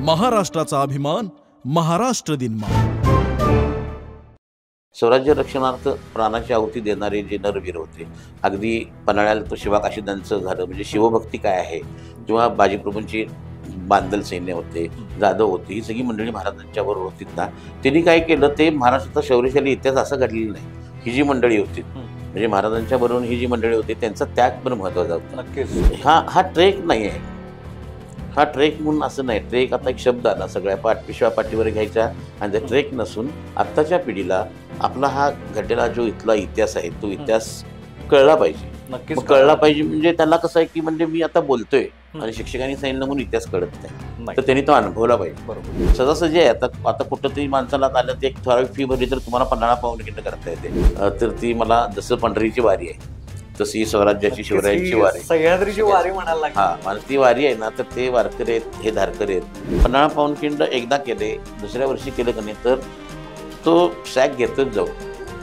महाराष्ट्राचा अभिमान महाराष्ट्र दिनमा. स्वराज्य रक्षणार्थ प्राणाची आहुती देणारे जे नरवीर होते, अगदी पन्हाळ्याला तो शिवाकाशीदांचं झालं, म्हणजे शिवभक्ती काय आहे, किंवा बाजीप्रभूंची बांदल सैन्य होते, जाधव होते, ही सगळी मंडळी महाराजांच्या बरोबर होतीत ना. त्यांनी काय केलं, ते महाराष्ट्राचा शौर्यशाली इतिहास असा घडलेला नाही. ही जी मंडळी होती, म्हणजे महाराजांच्या बरोबर ही जी मंडळी होती, त्यांचा त्याग पण महत्त्वाचा होता. नक्कीच. हा ट्रेक नाही आहे, हा ट्रेक म्हणून असं नाही. ट्रेक आता एक शब्द आला, सगळ्या पिशव्या पाठीवर घ्यायचा, आणि ते ट्रेक नसून आत्ताच्या पिढीला आपला हा घडलेला जो इथला इतिहास आहे, तो इतिहास कळला पाहिजे. नक्कीच कळला पाहिजे. म्हणजे त्याला कसं आहे की, म्हणजे मी आता बोलतोय आणि शिक्षकांनी सांगितलं म्हणून इतिहास कळत नाही, तर त्यांनी तो अनुभवला पाहिजे. बरोबर. सहजासहजी आहे. आता कुठंतरी माणसाला आलं, ते एक ठराविक फी भरली तर तुम्हाला पन्हाळा पावनखिंड करता येते. तर ती मला जसं पंढरीची वारी आहे, तशी स्वराज्याची शिवरायांची वारी, सह्याद्रीची वारी म्हणायला लागली. हा, मला ती वारी आहे ना, तर ते वारकरी आहेत, हे धारकरी आहेत. पन्हाळा पावनखिंड एकदा केले, दुसऱ्या वर्षी केलं का नाही, तर तो सॅक घेतच जाऊ,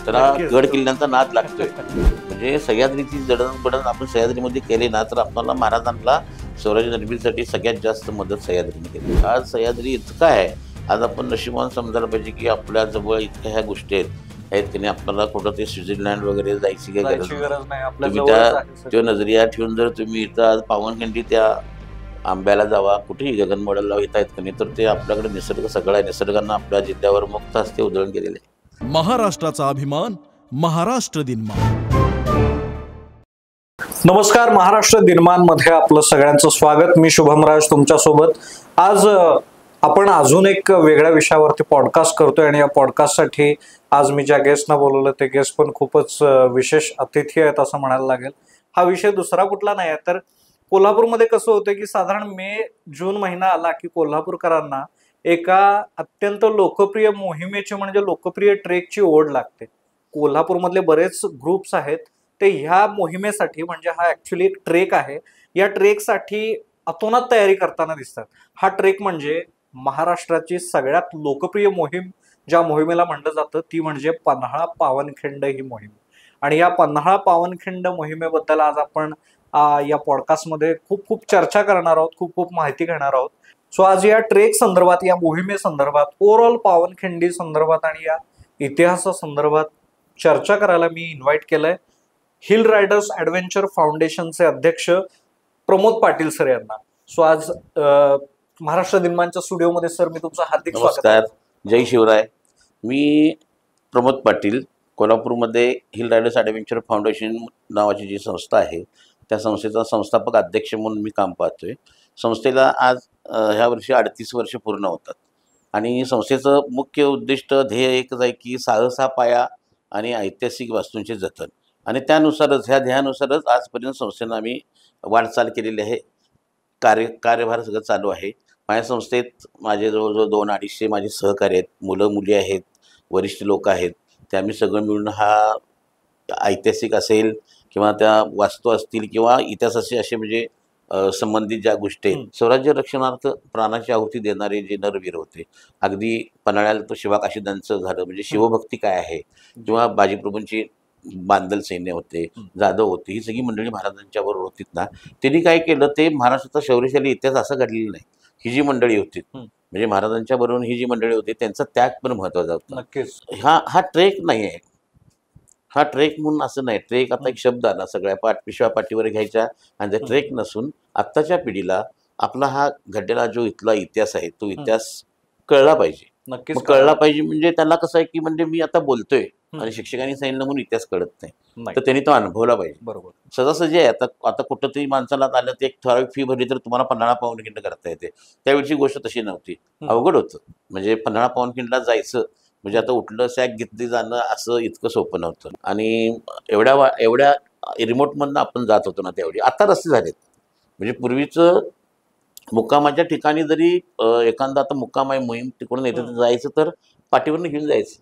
त्याला गड किल्ल्यांचा नाद लागतोय. म्हणजे सह्याद्रीची जडणघडण आपण सह्याद्रीमध्ये केली ना, तर आपल्याला महाराजांना स्वराज्य निर्मितीसाठी सगळ्यात जास्त मदत सह्याद्रीने केली. आज सह्याद्री इतकं आहे, आज आपण नशिबान समजायला पाहिजे की आपल्या जवळ इतक्या ह्या गोष्टी आहेत की नाही. आपल्याला कुठं ते स्वित्झर्लंड वगैरे जायची काही गरज नाही. तुम्ही त्या नजरिया ठेवून जर तुम्ही इथं आज पावनखिंडी त्या आंब्याला जावा, कुठेही गगनबावड्याला येता येत का नाही, तर ते आपल्याकडे निसर्ग सगळा आहे. निसर्गानं आपल्या जिल्ह्यावर मुक्त हस्ते उधळून गेलेले आहे. महाराष्ट्राचा अभिमान महाराष्ट्र दिनमा. नमस्कार, महाराष्ट्र दिनमानमध्ये आपलं सगळ्यांचं स्वागत. मी शुभम राज तुमच्यासोबत. आज आपण अजून एक वेगळ्या विषयावरती पॉडकास्ट करतोय, आणि या पॉडकास्टसाठी आज मी ज्या गेस्टना बोलवलं ते गेस्ट पण खूपच विशेष अतिथी आहेत असं म्हणायला लागेल. हा विषय दुसरा कुठला नाही आहे, तर कोल्हापूरमध्ये कसं होतं की साधारण मे-जून महिना आला की कोल्हापूरकरांना एका अत्यंत लोकप्रिय मोहिमेची, म्हणजे लोकप्रिय ट्रेकची ओढ लागते. कोल्हापूरमधले बरेच ग्रुप्स आहेत, ते ह्या मोहिमेसाठी, म्हणजे हा ऍक्च्युली एक ट्रेक आहे, या ट्रेकसाठी अतोनात तयारी करताना दिसतात. हा ट्रेक म्हणजे महाराष्ट्राची सगळ्यात लोकप्रिय मोहीम, ज्या मोहिमेला म्हणलं जातं ती म्हणजे पन्हाळा पावनखिंड ही मोहीम. आणि या पन्हाळा पावनखिंड मोहिमेबद्दल आज आपण या पॉडकास्टमध्ये खूप खूप चर्चा करणार आहोत, खूप खूप माहिती घेणार आहोत. सो आज या ट्रेक संदर्भात, या मोहिमेसंदर्भात, ओव्हरऑल पावनखिंडी संदर्भात आणि या इतिहासासंदर्भात चर्चा करायला मी इन्व्हाइट केलंय हिल रायडर्स ऍडव्हेंचर फाउंडेशनचे अध्यक्ष प्रमोद पाटील सर यांना. सो आज महाराष्ट्र दिनमानच्या स्टुडिओमध्ये सर मी तुमचं हार्दिक स्वागत. नमस्कार, जय शिवराय. मी प्रमोद पाटील, कोल्हापूरमध्ये हिल रायडर्स ॲडव्हेंचर फाउंडेशन नावाची जी संस्था आहे, त्या संस्थेचा संस्थापक अध्यक्ष म्हणून मी काम पाहतोय. संस्थेला आज ह्या वर्षी 38 वर्ष पूर्ण होतात, आणि संस्थेचं मुख्य उद्दिष्ट, ध्येय एकच आहे की साहसा पाया आणि ऐतिहासिक वास्तूंचे जतन. आणि त्यानुसारच, ह्या ध्येयानुसारच आजपर्यंत संस्थेनं आम्ही वाटचाल केलेली आहे. कार्यभार सगळं चालू आहे. माझ्या संस्थेत माझे जवळजवळ 200-250 माझे सहकारी आहेत, मुलं मुली आहेत, वरिष्ठ लोक आहेत. ते आम्ही सगळं मिळून हा ऐतिहासिक असेल किंवा त्या वास्तू असतील किंवा इतिहासाशी असे म्हणजे संबंधित ज्या गोष्टी आहेत, स्वराज्य रक्षणार्थ प्राणाची आहुती देणारे जे नरवीर होते, अगदी पन्हाळ्याला तो शिवाकाशीदांचं झालं, म्हणजे शिवभक्ती काय आहे, किंवा बाजीप्रभूंची बांदल सैन्य होते, जाधव होते, ही सगळी मंडळी महाराजांच्या बरोबर होतीत ना. त्यांनी काय केलं, ते महाराष्ट्राचा शौर्यशाली इतिहास असा घडलेला नाही. ही जी मंडळी होती, म्हणजे महाराजांच्या बरोबर ही जी मंडळी होती, त्यांचा त्याग पण महत्त्वाचा होता. नक्कीच. हा ट्रेक नाही आहे, हा ट्रेक म्हणून असं नाही. ट्रेक आता एक शब्द आला, सगळ्या पिशव्या पाठीवर घ्यायचा, आणि ते ट्रेक नसून आत्ताच्या पिढीला आपला हा घडलेला जो इथला इतिहास आहे, तो इतिहास कळला पाहिजे. नक्कीच कळला पाहिजे. म्हणजे त्याला कसं आहे की, म्हणजे मी आता बोलतोय आणि शिक्षकांनी सांगितलं म्हणून इतिहास कळत नाही, तर त्यांनी तो अनुभवला पाहिजे. बरोबर. सहजासहजी आहे. आता कुठंतरी माणसाला आलं, ते एक ठराविक फी भरली तर तुम्हाला पन्हाळा पावनखिंड करता येते. त्यावेळची गोष्ट तशी नव्हती, अवघड होतं. म्हणजे पन्हाळा पावनखिंडला जायचं म्हणजे आता उठलं सॅक घेतली जाणं असं इतकं सोपं नव्हतं. आणि एवढ्या रिमोटमधनं आपण जात होतो ना त्यावेळी. आता रस्ते झालेत. म्हणजे पूर्वीचं मुक्कामाच्या ठिकाणी जरी एखादा आता मुक्काम आहे, मोहीम तिकडून येतं जायचं, तर पाठीवरनं घेऊन जायचं.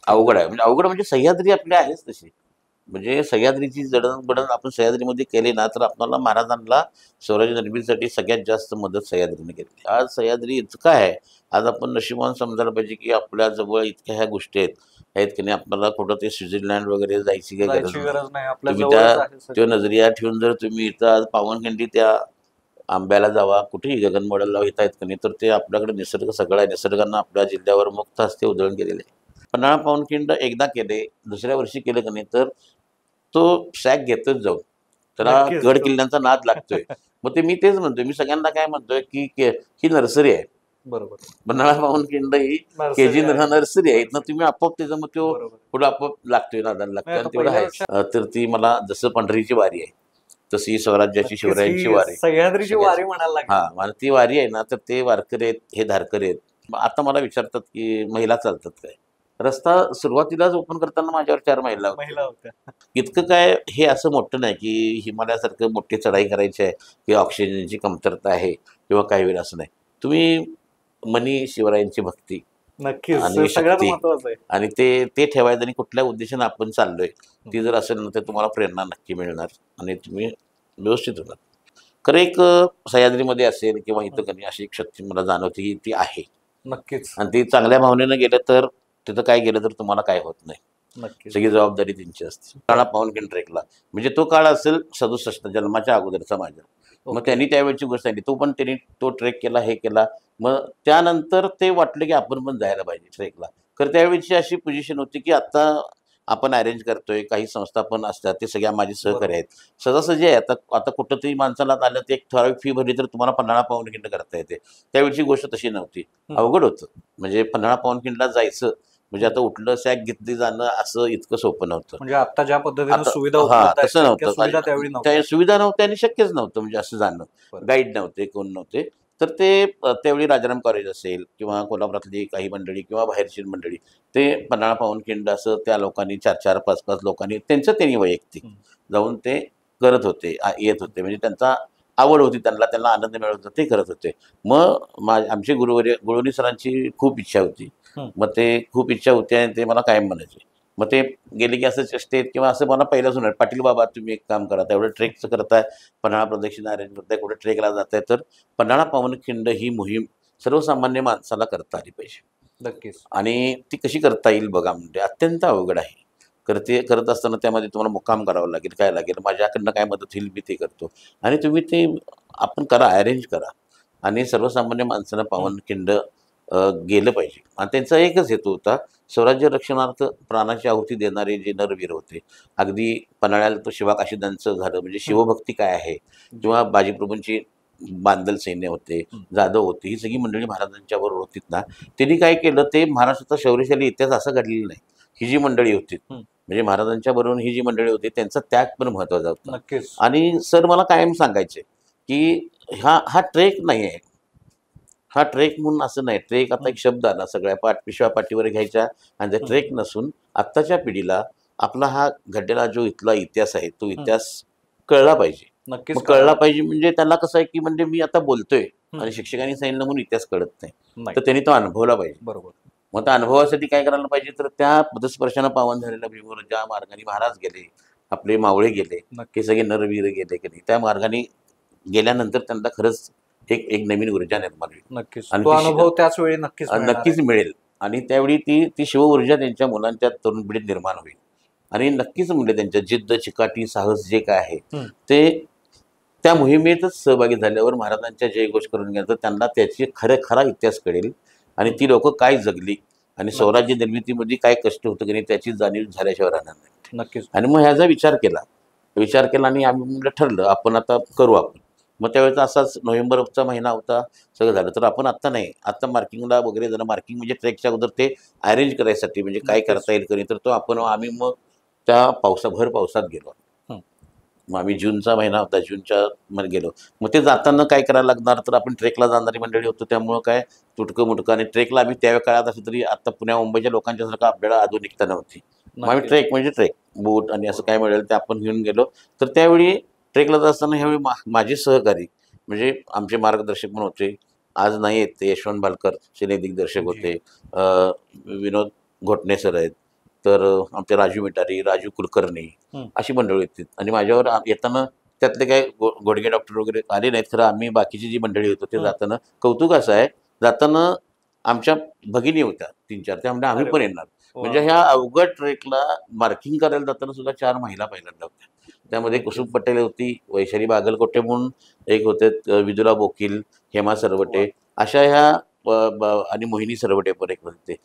अवघड आहे. म्हणजे अवघड म्हणजे सह्याद्री आपली आहेच तशी. म्हणजे सह्याद्रीची जडणघडण आपण सह्याद्रीमध्ये केली ना, तर आपल्याला महाराजांना स्वराज्य निर्मितीसाठी सगळ्यात जास्त मदत सह्याद्रीने केली. आज सह्याद्री इतकं आहे, आज आपण नशिबान समजायला पाहिजे की आपल्या जवळ इतक्या ह्या गोष्टी आहेत की नाही. आपल्याला कुठं ते स्वित्झर्लंड वगैरे जायची काही गरज नाही. तुम्ही त्या नजरिया ठेवून जर तुम्ही इथं आज पावनखिंडी त्या आंब्याला जावा, कुठेही गगनबावड्याला जावा, येता येत का नाही, तर ते आपल्याकडे निसर्ग सगळा आहे. निसर्गानं आपल्या जिल्ह्यावर मुक्त हस्ते उधळून गेलेले आहे. पन्हाळा पावनखिंड एकदा केले, दुसऱ्या वर्षी केलं का नाही, तर तो सॅक घेतोच जाऊन. त्याला नक्कीच. गड किल्ल्यांचा नाद लागतोय. मग ते मी तेच म्हणतोय, मी सगळ्यांना काय म्हणतोय की ही नर्सरी आहे. बरोबर. पन्हाळा पावनखिंड ही नर्सरी केजी आहे. नर्सरी आहे. इथनं तुम्ही आपोआप त्याचा मग तो बरोबर. पुढे आपोआप लागतोय, नादाला लागतोय. नाही, आणि आता तेवढं पहिल्या आहे. तर ती मला जसं पंढरीची वारी आहे तशी स्वराज्याची नक्कीच शिवरायांची ही वारी, सह्याद्रीची वारी म्हणायला लागली. हा मला ती वारी आहे ना, तर ते वारकरी आहेत, हे धारकरी आहेत. मग आता मला विचारतात की महिला चालतात काय. रस्ता सुरुवातीलाच ओपन करताना माझ्यावर 4 महिला होत्या. महिला होत्या. इतकं काय हे असं मोठं नाही की हिमालयासारखं मोठी चढाई करायची आहे किंवा ऑक्सिजनची कमतरता आहे किंवा काही वेळ असं नाही. तुम्ही मनी शिवरायांची भक्ती नक्कीच आणि ते सगळ्यात शक्ती महत्वाचं आहे. आणि ते ठेवायचं, आणि कुठल्या उद्देशाने आपण चाललोय ती जर असेल ना, तर तुम्हाला प्रेरणा नक्की मिळणार आणि तुम्ही व्यवस्थित होणार. खरं एक सह्याद्रीमध्ये असेल किंवा इथं कधी अशी एक शक्ती मला जाणवते की ती आहे, नक्कीच. आणि ती चांगल्या भावनेनं गेलं तर तिथं काय गेलं तर तुम्हाला काय होत नाही. नक्कीच. सगळी जबाबदारी त्यांची असते. काळा पावनखिंड ट्रेकला म्हणजे तो काळ असेल 67 जन्माच्या अगोदरचा माझ्या. मग ओके. त्यांनी त्यावेळची गोष्ट सांगितली, तो पण त्यांनी तो ट्रेक केला, हे केला. मग त्यानंतर ते वाटलं की आपण पण जायला पाहिजे ट्रेकला. तर त्यावेळची अशी पोझिशन होती की आता आपण अरेंज करतोय, काही संस्था पण असतात, ते सगळ्या माझे सहकारी आहेत. सहजासहजी आहे. आता आता कुठंतरी माणसाला आलं तर एक ठराविक फी भरली तर तुम्हाला पन्हाळा पावनखिंड करता येते. त्यावेळची गोष्ट तशी नव्हती, अवघड होतं. म्हणजे पन्हाळा पावनखिंडला जायचं म्हणजे आता उठलं सॅक घेतली जाणं असं इतकं सोपं नव्हतं. म्हणजे आता ज्या पद्धतीने आता सुविधा हा उपलब्ध आहेत, तसं त्या नव्हतं. सुविधा त्यावेळी त्या नव्हत्या. सुविधा नव्हत्या आणि शक्यच नव्हतं म्हणजे असं जाणं. बरं. गाईड नव्हते, कोण नव्हते. तर ते त्यावेळी राजाराम कॉलेज असेल किंवा कोल्हापुरातली काही मंडळी किंवा बाहेरची मंडळी, ते पन्हाळा पावनखिंड असं त्या लोकांनी 4-4, 5-5 लोकांनी त्यांनी वैयक्तिक जाऊन ते करत होते, येत होते. म्हणजे त्यांचा आवड होती, त्यांना आनंद मिळत होता, ते करत होते. मग आमचे गुरुवर्य सरांची खूप इच्छा होती. मग ते खूप इच्छा होती आणि ते मला कायम म्हणायचे. मग ते गेले की असं चेष्टेत किंवा असं मला पहिलाच होणार, पाटील बाबा तुम्ही एक काम करा, तेवढं ट्रेकचं करताय, पन्हाळा प्रदक्षिणा अरेंज करताय, कुठे ट्रेकला जाताय, तर पन्हाळा पावनखिंड ही मोहीम सर्वसामान्य माणसाला करता आली पाहिजे. नक्कीच. आणि ती कशी करता येईल बघा, म्हणजे अत्यंत अवघड आहे. ते करत असताना त्यामध्ये तुम्हाला मुक्काम करावा लागेल, काय लागेल, माझ्याकडनं काय मदत होईल मी ते करतो. आणि तुम्ही ते आपण करा, अरेंज करा आणि सर्वसामान्य माणसानं पावनखिंड गेलं पाहिजे. आणि त्यांचा एकच हेतू होता, स्वराज्य रक्षणार्थ प्राणाची आहुती देणारे जे नरवीर होते. अगदी पन्हाळ्याला तो शिवाकाशीदांचं झालं, म्हणजे शिवभक्ती काय आहे, किंवा बाजीप्रभूंची बांदल सैन्य होते, जाधव होते, ही सगळी मंडळी महाराजांच्या बरोबर होतीत ना. त्यांनी काय केलं, ते महाराष्ट्राचा शौर्यशाली इतिहास असा घडलेला नाही. ही जी मंडळी होती म्हणजे महाराजांच्या बरोबर ही जी मंडळी होती, त्यांचा त्याग पण महत्वाचा होता. नक्कीच. आणि सर मला कायम सांगायचे की हा ट्रेक नाही आहे, हा ट्रेक म्हणून असं नाही. ट्रेक आता एक शब्द आला, सगळ्या पिशव्या पाठीवर घ्यायच्या, आणि ते ट्रेक नसून आत्ताच्या पिढीला आपला हा घडलेला जो इथला इतिहास आहे, तो इतिहास कळला पाहिजे. नक्कीच मग कळला पाहिजे म्हणजे त्याला कसं आहे की म्हणजे मी आता बोलतोय आणि शिक्षकांनी सांगितलं म्हणून इतिहास कळत नाही, तर त्यांनी तो अनुभवला पाहिजे. बरोबर. मग त्या अनुभवासाठी काय करायला पाहिजे, तर त्या पदस्पर्शानं पावन झालेल्या भीमेवर ज्या मार्गाने महाराज गेले, आपले मावळे गेले, हे सगळे नरवीर गेले की नाही, त्या मार्गाने गेल्यानंतर त्यांना खरंच एक एक नवीन ऊर्जा निर्माण होईल. नक्कीच आणि तो ती अनुभव त्याच वेळी नक्कीच नक्कीच मिळेल. आणि त्यावेळी ती शिव ऊर्जा त्यांच्या मुलांच्या तरुण पिढीत निर्माण होईल. आणि नक्कीच म्हणजे त्यांच्या जिद्द, चिकाटी, साहस जे काय आहे ते त्या मोहिमेतच सहभागी झाल्यावर महाराजांच्या जयघोष करून गेलं तर त्यांना त्याची खरा इतिहास कळेल. आणि ती लोक काय जगली आणि स्वराज्य निर्मितीमध्ये काय कष्ट होतं की नाही त्याची जाणीव झाल्याशिवाय राहणार नाही. नक्कीच. आणि मग ह्याचा विचार केला आणि आम्ही म्हणलं ठरलं आपण आता करू आपण. मग त्यावेळेचा असाच नोव्हेंबरचा महिना होता, सगळं झालं. तर आपण आत्ता नाही, आत्ता मार्किंगला वगैरे जरा मार्किंग म्हणजे ट्रेकच्या अगोदर ते अरेंज करायसाठी म्हणजे काय करता येईल कधी, तर तो आम्ही मग त्या भर पावसात गेलो. मग आम्ही जूनचा महिना होता, जूनच्या मध्ये गेलो. मग ते जाताना काय करायला लागणार, तर आपण ट्रेकला जाणारी मंडळी होतो, त्यामुळं काय तुटकं मुटकं. आणि ट्रेकला आम्ही त्या काळात असं तरी आता पुण्या मुंबईच्या लोकांच्या सारखं आपल्याला आधुनिकता नव्हती. मग आम्ही ट्रेक म्हणजे ट्रेक बोट आणि असं काय मिळेल ते आपण घेऊन गेलो. तर त्यावेळी ट्रेकला जात असताना ह्यावेळी माझे सहकारी म्हणजे आमचे मार्गदर्शक पण होते, आज नाही आहेत ते, यशवंत बालकर सिने दिग्दर्शक होते, विनोद घोटणे सर आहेत, तर आमचे राजू मिटारी, राजू कुलकर्णी अशी मंडळी होती. आणि माझ्यावर येताना त्यातले काय घोडगे डॉक्टर वगैरे आले नाहीत, खरं आम्ही बाकीची जी मंडळी होतो ते जाताना कौतुक असं आहे, जाताना आमच्या भगिनी होत्या 3-4, त्यामुळे आम्ही पण येणार. म्हणजे ह्या अवघड ट्रेकला मार्किंग करायला जाताना सुद्धा 4 महिला पहिल्यांदा होत्या. त्यामध्ये कुसुम पटेल होती, वैशाली बागलकोटे म्हणून एक होते, विदुला बोकील, हेमा सरवटे, अशा ह्या आणि मोहिनी सरवटे पण एक होते.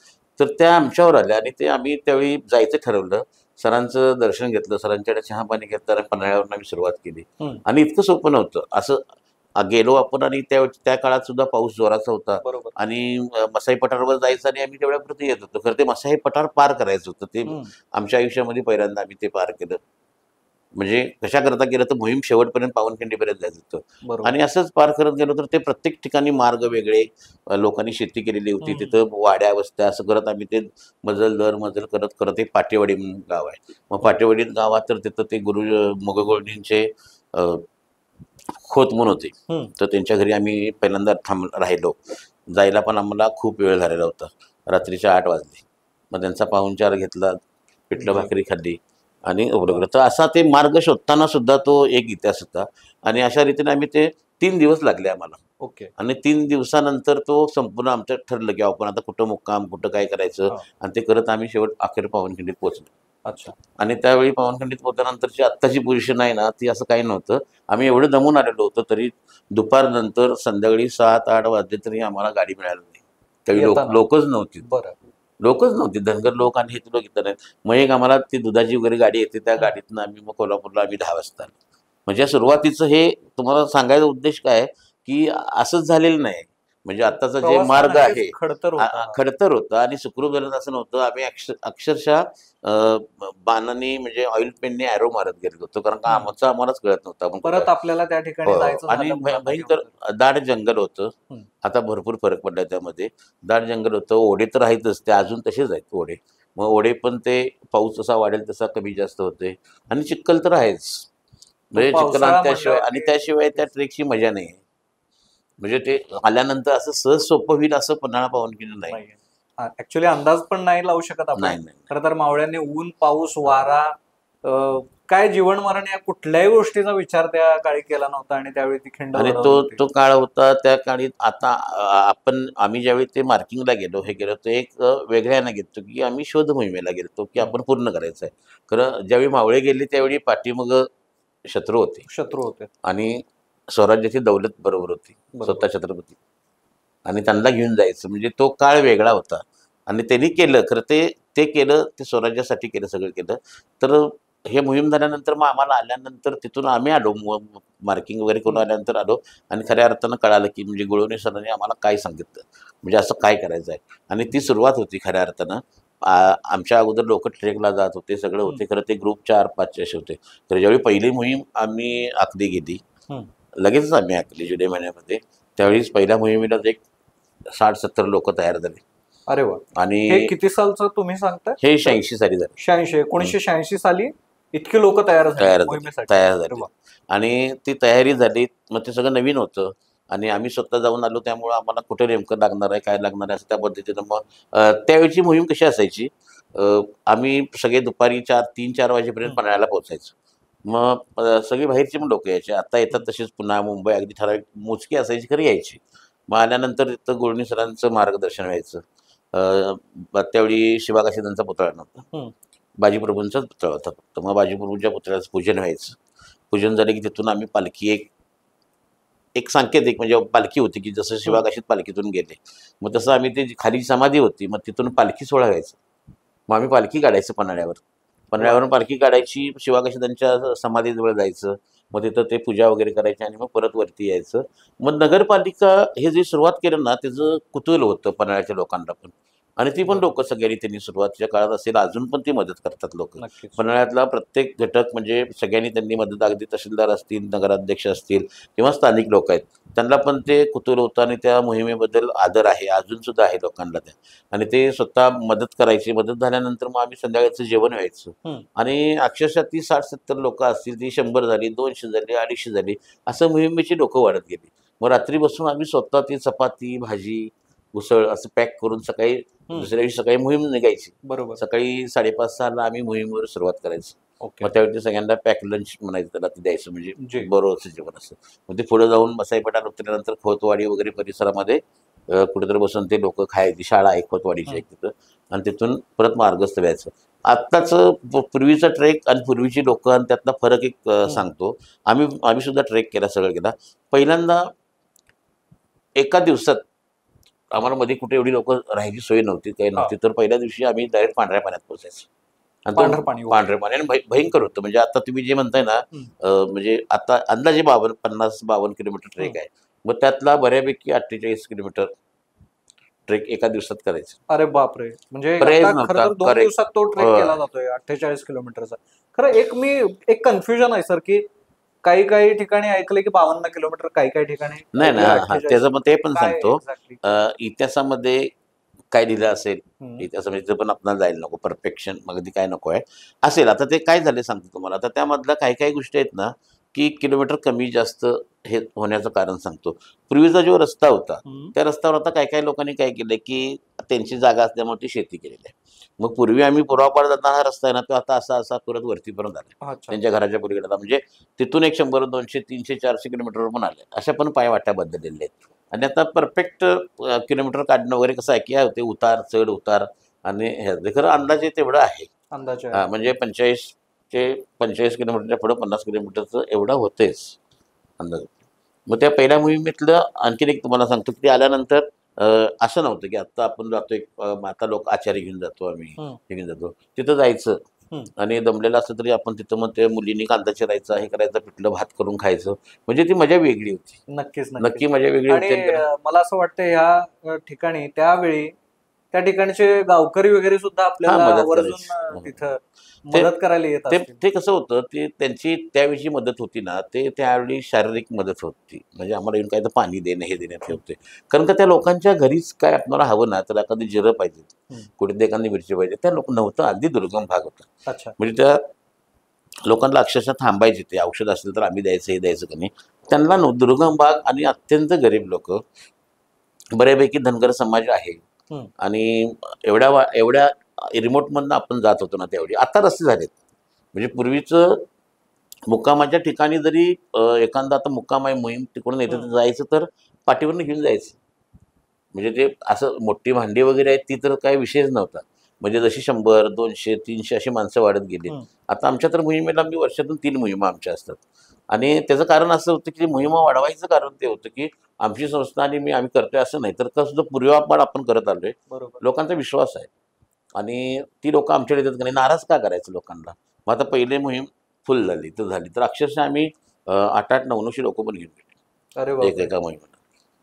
तर त्या आमच्यावर आल्या आणि ते आम्ही त्यावेळी जायचं ठरवलं. सरांचं दर्शन घेतलं, सरांच्याकडे चहा पाणी घेतलं आणि पन्हाळ्यावरून आम्ही सुरुवात केली. आणि इतकं सोपं नव्हतं असं. गेलो आपण आणि त्या काळात सुद्धा पाऊस जोराचा होता बरोबर. आणि मसाई पठारावर जायचं आणि आम्ही तेवढ्यापुरती येत होतो. खरं ते मसाई पठार पार करायचं होतं. ते आमच्या आयुष्यामध्ये पहिल्यांदा आम्ही ते पार केलं. म्हणजे कशा करता केलं तर मोहीम शेवटपर्यंत पावनखिंडीपर्यंत जायचं होतं. बरोबर. आणि असंच पार करत गेलो तर ते प्रत्येक ठिकाणी मार्ग वेगळे, लोकांनी शेती केलेली होती, तिथं वाड्या वस्त्या असं करत आम्ही ते मजल करत करत एक पाटेवाडी म्हणून गाव आहे. मग पाटेवाडी गावात तर तिथं ते मुगगोळणींचे खोत म्हणून होते. तर त्यांच्या घरी आम्ही पहिल्यांदा राहिलो. जायला पण आम्हाला खूप वेळ झालेला होता. रात्रीच्या 8 वाजले. मग त्यांचा पाहुणचार घेतला, पिठलं भाकरी खाल्ली आणि उरगलं. तर असा ते मार्ग शोधताना सुद्धा तो एक इतिहास होता. आणि अशा रीतीने आम्ही ते 3 दिवस लागले आम्हाला. ओके. आणि 3 दिवसानंतर तो संपूर्ण आमचं ठरलं की आपण आता कुठं मुक्काम, कुठं काय करायचं. आणि ते करत आम्ही शेवट अखेर पावनखिंडीत पोहोचलो. अच्छा. आणि त्यावेळी पावनखिंडीत पोहोचल्यानंतरची आत्ताची पोझिशन आहे ना, ती असं काही नव्हतं. आम्ही एवढं दमून आलेलो होतो तरी दुपारनंतर संध्याकाळी 7-8 वाजले तरी आम्हाला गाडी मिळाली नाही. त्यावेळी लोकच नव्हती. बरं. लोकच नव्हती. धनगर लोक आणि हे लोक इथं नाही. मग एक आम्हाला ती दुधाची वगैरे गाडी येते, त्या गाडीतनं आम्ही मग कोल्हापूरला 10 वाजता आलो. म्हणजे सुरुवातीचं हे तुम्हाला सांगायचा उद्देश काय की असंच झालेलं नाही. म्हणजे आत्ताचा जे मार्ग आहे खडतर होतं आणि सुखरूप झालं असं नव्हतं. आम्ही अक्षरशः बाणाने म्हणजे ऑइल पेनने ॲरो मारत गेलो होतो, कारण का आम्हालाच कळत नव्हतं आपण परत आपल्याला त्या ठिकाणी जायचं. आणि भयंकर दाट जंगल होतं. आता भरपूर फरक पडला त्यामध्ये. दाट जंगल होतं, ओढे तर आहेतच, ते अजून तसेच आहेत ओढे. मग ओढे पण ते पाऊस जसा वाढेल तसा कमी जास्त होते आणि चिखल तर आहेच. म्हणजे चिखल आणि त्याशिवाय त्या ट्रेकची मजा नाही. म्हणजे ते आल्यानंतर असं सहज सोपं होईल असं पन्हाळा पावनखिंडी नाही. ऍक्च्युली अंदाज पण नाही लावू शकत आपण. खरं तर मावळ्यांनी ऊन, पाऊस, वारा, काय जीवन मरण या कुठल्याही गोष्टीचा विचार त्या काळी केला नव्हता आणि त्यावेळी ती खिंड. आणि तो काळ होता. त्या काळी आता आम्ही ज्यावेळी ते मार्किंगला गेलो ते एक वेगळ्यानं घेतो की आम्ही शोध मोहिमेला गेलो की आपण पूर्ण करायचं आहे. खरं ज्यावेळी मावळे गेले त्यावेळी पाठीमग शत्रू होते आणि स्वराज्याची दौलत बरोबर होती, स्वतः छत्रपती, आणि त्यांना घेऊन जायचं. म्हणजे तो काळ वेगळा होता आणि त्यांनी केलं. खरं ते केलं, ते स्वराज्यासाठी केलं, सगळं केलं. तर हे मोहीम झाल्यानंतर मग आम्हाला आल्यानंतर तिथून आम्ही आलो, मार्किंग वगैरे करून आल्यानंतर आलो आणि खऱ्या अर्थानं कळालं की म्हणजे गुळवणे सरांनी आम्हाला काय सांगितलं, म्हणजे असं काय करायचं आहे. आणि ती सुरुवात होती खऱ्या अर्थानं. आमच्या अगोदर लोक ट्रेकला जात होते, सगळं होते. खरं ते ग्रुप 4-5 असे होते. तर ज्यावेळी पहिली मोहीम आम्ही आखली गेली, लगेचच आम्ही आखली जुलै महिन्यामध्ये. त्यावेळीच पहिल्या मोहिमेलाच एक 60-70 लोक तयार झाले. अरे वा. आणि किती सालचं तुम्ही सांगता? हे 86 साली झाले. 1986 साली इतके लोक तयार झाले. आणि ती तयारी झाली. मग ते सगळं नवीन होतं आणि आम्ही स्वतः जाऊन आलो, त्यामुळे आम्हाला कुठे नेमकं लागणार आहे, काय लागणार आहे, असं त्या पद्धतीनं. मग त्यावेळची मोहीम कशी असायची, आम्ही सगळे दुपारी 3-4 वाजेपर्यंत पन्हाळ्याला पोहोचायचो. मग सगळी बाहेरची पण लोक यायचे. आता येतात तसेच पुन्हा मुंबई अगदी ठराविक मोजकी असायची, खरी यायची. मग आल्यानंतर तिथं गुळवणे सरांचं मार्गदर्शन व्हायचं. त्यावेळी शिवाकाशीदांचा पुतळा नव्हता, बाजीप्रभूंचाच पुतळा होता फक्त. मग बाजीप्रभूंच्या पुतळ्याचं पूजन व्हायचं. पूजन झालं की तिथून आम्ही पालखी एक सांकेतिक म्हणजे पालखी होती की जसं शिवाकाशीत पालखीतून गेले, मग तसं आम्ही ते खाली समाधी होती, मग तिथून पालखी सोहळा व्हायचा. मग आम्ही पालखी काढायचं पन्हाळ्यावरून पालखी काढायची, शिवाकाशीदांच्या समाधीजवळ जायचं. मग तिथं ते पूजा वगैरे करायची आणि मग परत वरती यायचं. मग नगरपालिका हे जे सुरुवात केलं ना, त्याचं कुतूहल होतं पन्हाळ्याच्या लोकांना पण. आणि ती पण लोक सगळ्यांनी त्यांनी सुरुवातीच्या काळात असेल, अजून पण ती मदत करतात लोक. पन्हाळ्यातला प्रत्येक घटक म्हणजे सगळ्यांनी त्यांनी मदत, अगदी तहसीलदार असतील, नगराध्यक्ष असतील किंवा स्थानिक लोक आहेत, त्यांना पण ते कुतूहल होतं आणि त्या मोहिमेबद्दल आदर आहे, अजून सुद्धा आहे लोकांना त्या. आणि ते स्वतः मदत करायची. मदत झाल्यानंतर मग आम्ही संध्याकाळचं जेवण व्हायचं. आणि अक्षरशः ती 60-70 लोक असतील, ती 100 झाली, 200 झाली, 250 झाली, असं मोहिमेची लोक वाढत गेली. मग रात्री बसून आम्ही स्वतः ती चपाती, भाजी, उसळ असं पॅक करून सकाळी दुसऱ्या दिवशी सकाळी मोहीम निघायची. बरोबर. सकाळी 5:30-6ला आम्ही मोहीमेवर सुरुवात करायची. मग त्यावेळी सगळ्यांना पॅक लंच म्हणायचं, त्याला ते द्यायचं, म्हणजे बरोबरचं जेवण असं. मग ते पुढे जाऊन मसाई पठार उतरल्यानंतर खोतवाडी वगैरे परिसरामध्ये कुठेतरी बसून ते लोक खायची. शाळा आहे खोतवाडीची एक तिथं, आणि तिथून परत मार्गस्थ व्हायचं. आत्ताच पूर्वीचा ट्रेक आणि पूर्वीची लोक आणि त्यातला फरक एक सांगतो. आम्ही सुद्धा ट्रेक केला, सगळं केला. पहिल्यांदा एका दिवसात आम्हाला मध्ये कुठे एवढी लोक राहायची सोय नव्हती, काही नव्हती, तर पहिल्या दिवशी आम्ही डायरेक्ट पांढऱ्या पाण्यात पोहोचायचो. आणि पांढरं पाणी. पांढऱ्या पाणी आणि भयंकर होतं. म्हणजे आता तुम्ही जे म्हणताय ना, म्हणजे आता अंदाजे 50-52 किलोमीटर ट्रेक आहे. मग त्यातला बऱ्यापैकी 48 किलोमीटर ट्रेक एका दिवसात करायचं. अरे बापरे, म्हणजे पर्यायच आता नव्हता. खरं तर 2 Correct. दिवसात तो ट्रेक हो. केला जातोय 48 किलोमीटरचा. खरं एक कन्फ्युजन आहे सर, की काही काही ठिकाणी ऐकले की 52 किलोमीटर, काही ठिकाणी नाही ना, ऐकलंय हा 48. त्याचं मग ते पण काय सांगतो. exactly? इतिहासामध्ये काय लिहिलं असेल, हम्म. इतिहासामध्ये पण आपल्याला जायला नको, परफेक्शन मग ती काय नको आहे असेल. आता ते काय झाले सांगतो तुम्हाला. आता त्यामधल्या काही काही गोष्टी आहेत ना, की किलोमीटर कमी जास्त हे होण्याचं कारण सांगतो. पूर्वीचा जो रस्ता होता, त्या रस्त्यावर आता काही काही लोकांनी काय केलं की त्यांची जागा असल्यामुळे ती शेती केलेली आहे. मग पूर्वी आम्ही पुरावापार जाताना हा रस्ता आहे ना, तो आता असा असा परत वरतीपर्यंत आला, अच्छा. त्यांच्या घराच्या पलीकडे आला. म्हणजे तिथून एक 100, 200, 300, 400 किलोमीटरवर पण आले. अशा पण पायवाट्या बदललेल्या आहेत. आणि आता परफेक्ट किलोमीटर काढणं वगैरे कसं आहे की काय होते, उतार चढ उतार आणि हे खरं अंदाजे तेवढं आहे. अंदाजे म्हणजे 45 किलोमीटरच्या पुढे 50 किलोमीटरचं एवढं होतेच अंदाज. मग त्या पहिल्या मोहिमेतलं आणखीन एक तुम्हाला सांगतो की ते आल्यानंतर असं नव्हतं की आता आपण जातो एक आता लोक आचारी घेऊन जातो, आम्ही हे घेऊन जातो, तिथं जायचं आणि दमलेलं असलं तरी आपण तिथं मग ते मुलींनी कांदा चिरायचा, हे करायचं, पिठलं भात करून खायचं. म्हणजे ती मजा वेगळी होती. नक्कीच नक्की मजा वेगळी आणि होती. मला असं वाटतं ह्या ठिकाणी त्यावेळी त्या ठिकाणचे गावकरी वगैरे सुद्धा आपल्याला मदत आवर्जून करायची. तिथं ते- मदत करायला येत ते असतील. ते कसं होतं, ते त्यांची त्यावेळी मदत होती ना, ते त्यावेळी शारीरिक मदत होती. म्हणजे आम्हाला येऊन काय तर पाणी देणं, हे देण्यात हे होते. कारण का त्या लोकांच्या घरीच काय आपल्याला हवं ना, तर एखादी जिरं पाहिजे, कुठे एखादी मिरची पाहिजे, त्या लोक नव्हतं. अगदी दुर्गम भाग होता. अच्छा. म्हणजे त्या लोकांना अक्षरशः थांबायचे, ते औषध असेल तर आम्ही द्यायचं, हे द्यायचं का नाही. त्यांना दुर्गम भाग आणि अत्यंत गरीब लोक, बऱ्यापैकी धनगर समाज आहे. आणि एवढ्या रिमोटमधनं आपण जात होतो ना त्यावेळी. आता रस्ते झालेत. म्हणजे पूर्वीचं मुक्कामाच्या ठिकाणी जरी एखादा आता मुक्काम आहे, मोहीम तिकडून येतं जायचं तर पाठीवरनं घेऊन जायचं. म्हणजे ते असं मोठी भांडी वगैरे आहेत ती तर काही विषयच नव्हता. म्हणजे जशी 100, 200, 300 अशी माणसं वाढत गेली. आता आमच्या तर मोहिमेला आम्ही वर्षातून 3 मोहिमा आमच्या असतात. आणि त्याचं कारण असं होतं की मोहिमा वाढवायचं कारण ते होतं की आमची संस्था आणि आम्ही करतोय असं नाही, तर कसं जो पूर्वापार आपण करत आलोय, लोकांचा विश्वास आहे. आणि ती लोक आमच्याकडे येतात का नाही, नाराज का करायचं लोकांना. मग आता पहिले मोहीम फुल झाली तर अक्षरशः आम्ही 8-8, 900 लोक पण घेऊन गेलो एका मोहिमेला.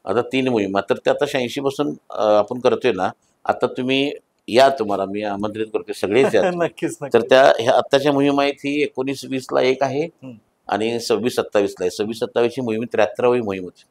आता 3 मोहिमा, तर ते आता 86 पासून आपण करतोय ना. आता तुम्ही या, तुम्हाला मी आमंत्रित करतोय, सगळेच या. नक्कीच. तर ह्या आत्ताच्या मोहिमा आहेत, ही 19-20ला एक आहे आणि 26-27ला आहे. 26-27ची मोहीम 73वी मोहीम होती.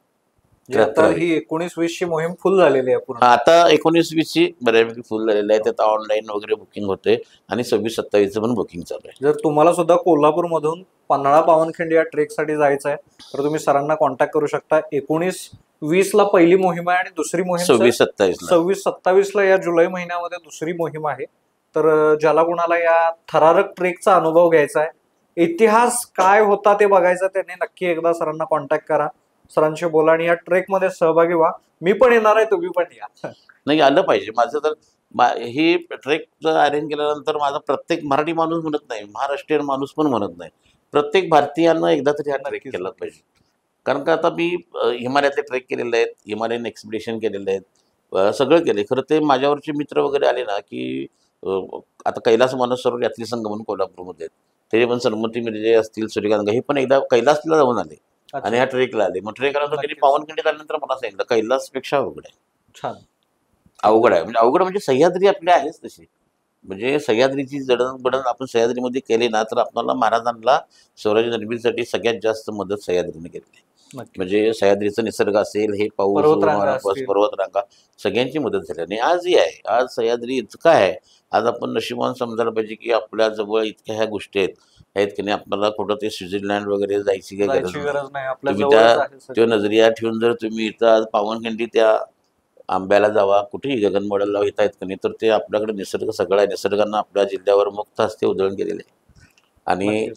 ही 19-20 ची मोहीम फुल झालेली आहे पूर्ण. आता 19-20ची बऱ्यापैकी फुल झालेली आहे. त्यात ऑनलाईन वगैरे बुकिंग होते आणि 26-27चं पण बुकिंग चालू आहे. जर तुम्हाला सुद्धा कोल्हापूरमधून पन्हाळा पावनखिंड या ट्रेकसाठी जायचं आहे तर तुम्ही सरांना कॉन्टॅक्ट करू शकता. 19-20ला पहिली मोहीम आहे आणि दुसरी मोहीम 26-27ला या जुलै महिन्यामध्ये दुसरी मोहीम आहे. तर ज्याला कोणाला या थरारक ट्रेकचा अनुभव घ्यायचा आहे, इतिहास काय होता ते बघायचं, त्याने नक्की एकदा सरांना कॉन्टॅक्ट करा, सरांशी बोला आणि या ट्रेकमध्ये सहभागी व्हा. मी पण येणार आहे, तुम्ही पण या. नाही, आलं पाहिजे. माझं तर ही ट्रेक अरेंज केल्यानंतर माझा प्रत्येक मराठी माणूस म्हणत नाही, महाराष्ट्रीयन माणूस पण म्हणत नाही, प्रत्येक भारतीयांना एकदा तरी हा ट्रेक केला पाहिजे. कारण का आता मी हिमालयातले ट्रेक केलेले आहेत, हिमालयन एक्सपिडिशन केलेले आहेत, सगळं केलं. खरं ते माझ्यावरचे मित्र वगैरे आले ना की आता कैलास मानसरोवर यात्री संघ म्हणून कोल्हापूरमध्ये आहेत, ते पण सन्मती मिरजे असतील, सूर्यकांत, हे पण एकदा कैलासला जाऊन आले आणि ह्या ट्रेकला आले. मग ट्रेक आल्यानंतर त्यांनी पावनखिंडीत आल्यानंतर मला सांगितलं कैलासपेक्षा अवघड आहे. छान. अवघड आहे. म्हणजे अवघड म्हणजे सह्याद्री आपली आहेच तशी. म्हणजे सह्याद्रीची जडणघडण आपण सह्याद्रीमध्ये केली ना, तर आपल्याला महाराजांना स्वराज्य निर्मितीसाठी सगळ्यात जास्त मदत सह्याद्रीने केली. म्हणजे सह्याद्रीचा निसर्ग असेल, हे पाऊस, पर्वतरांगा, सगळ्यांची मदत झाली. आणि आजही आहे. आज सह्याद्री इतका आहे, आज आपण नशिबान समजायला पाहिजे की आपल्या जवळ इतक्या ह्या गोष्टी आहेत की नाही. आपल्याला कुठं ते स्वित्झर्लंड वगैरे जायची काही गरज नाही. तुम्ही तो नजरिया ठेवून जर तुम्ही इथं आज पावनखिंडी त्या आंब्याला जावा, कुठेही गगनबावड्याला येता येत का नाही, तर ते आपल्याकडे निसर्ग सगळा आहे. निसर्गानं आपल्या जिल्ह्यावर मुक्त हस्ते उधळून गेलेले आहे. आणि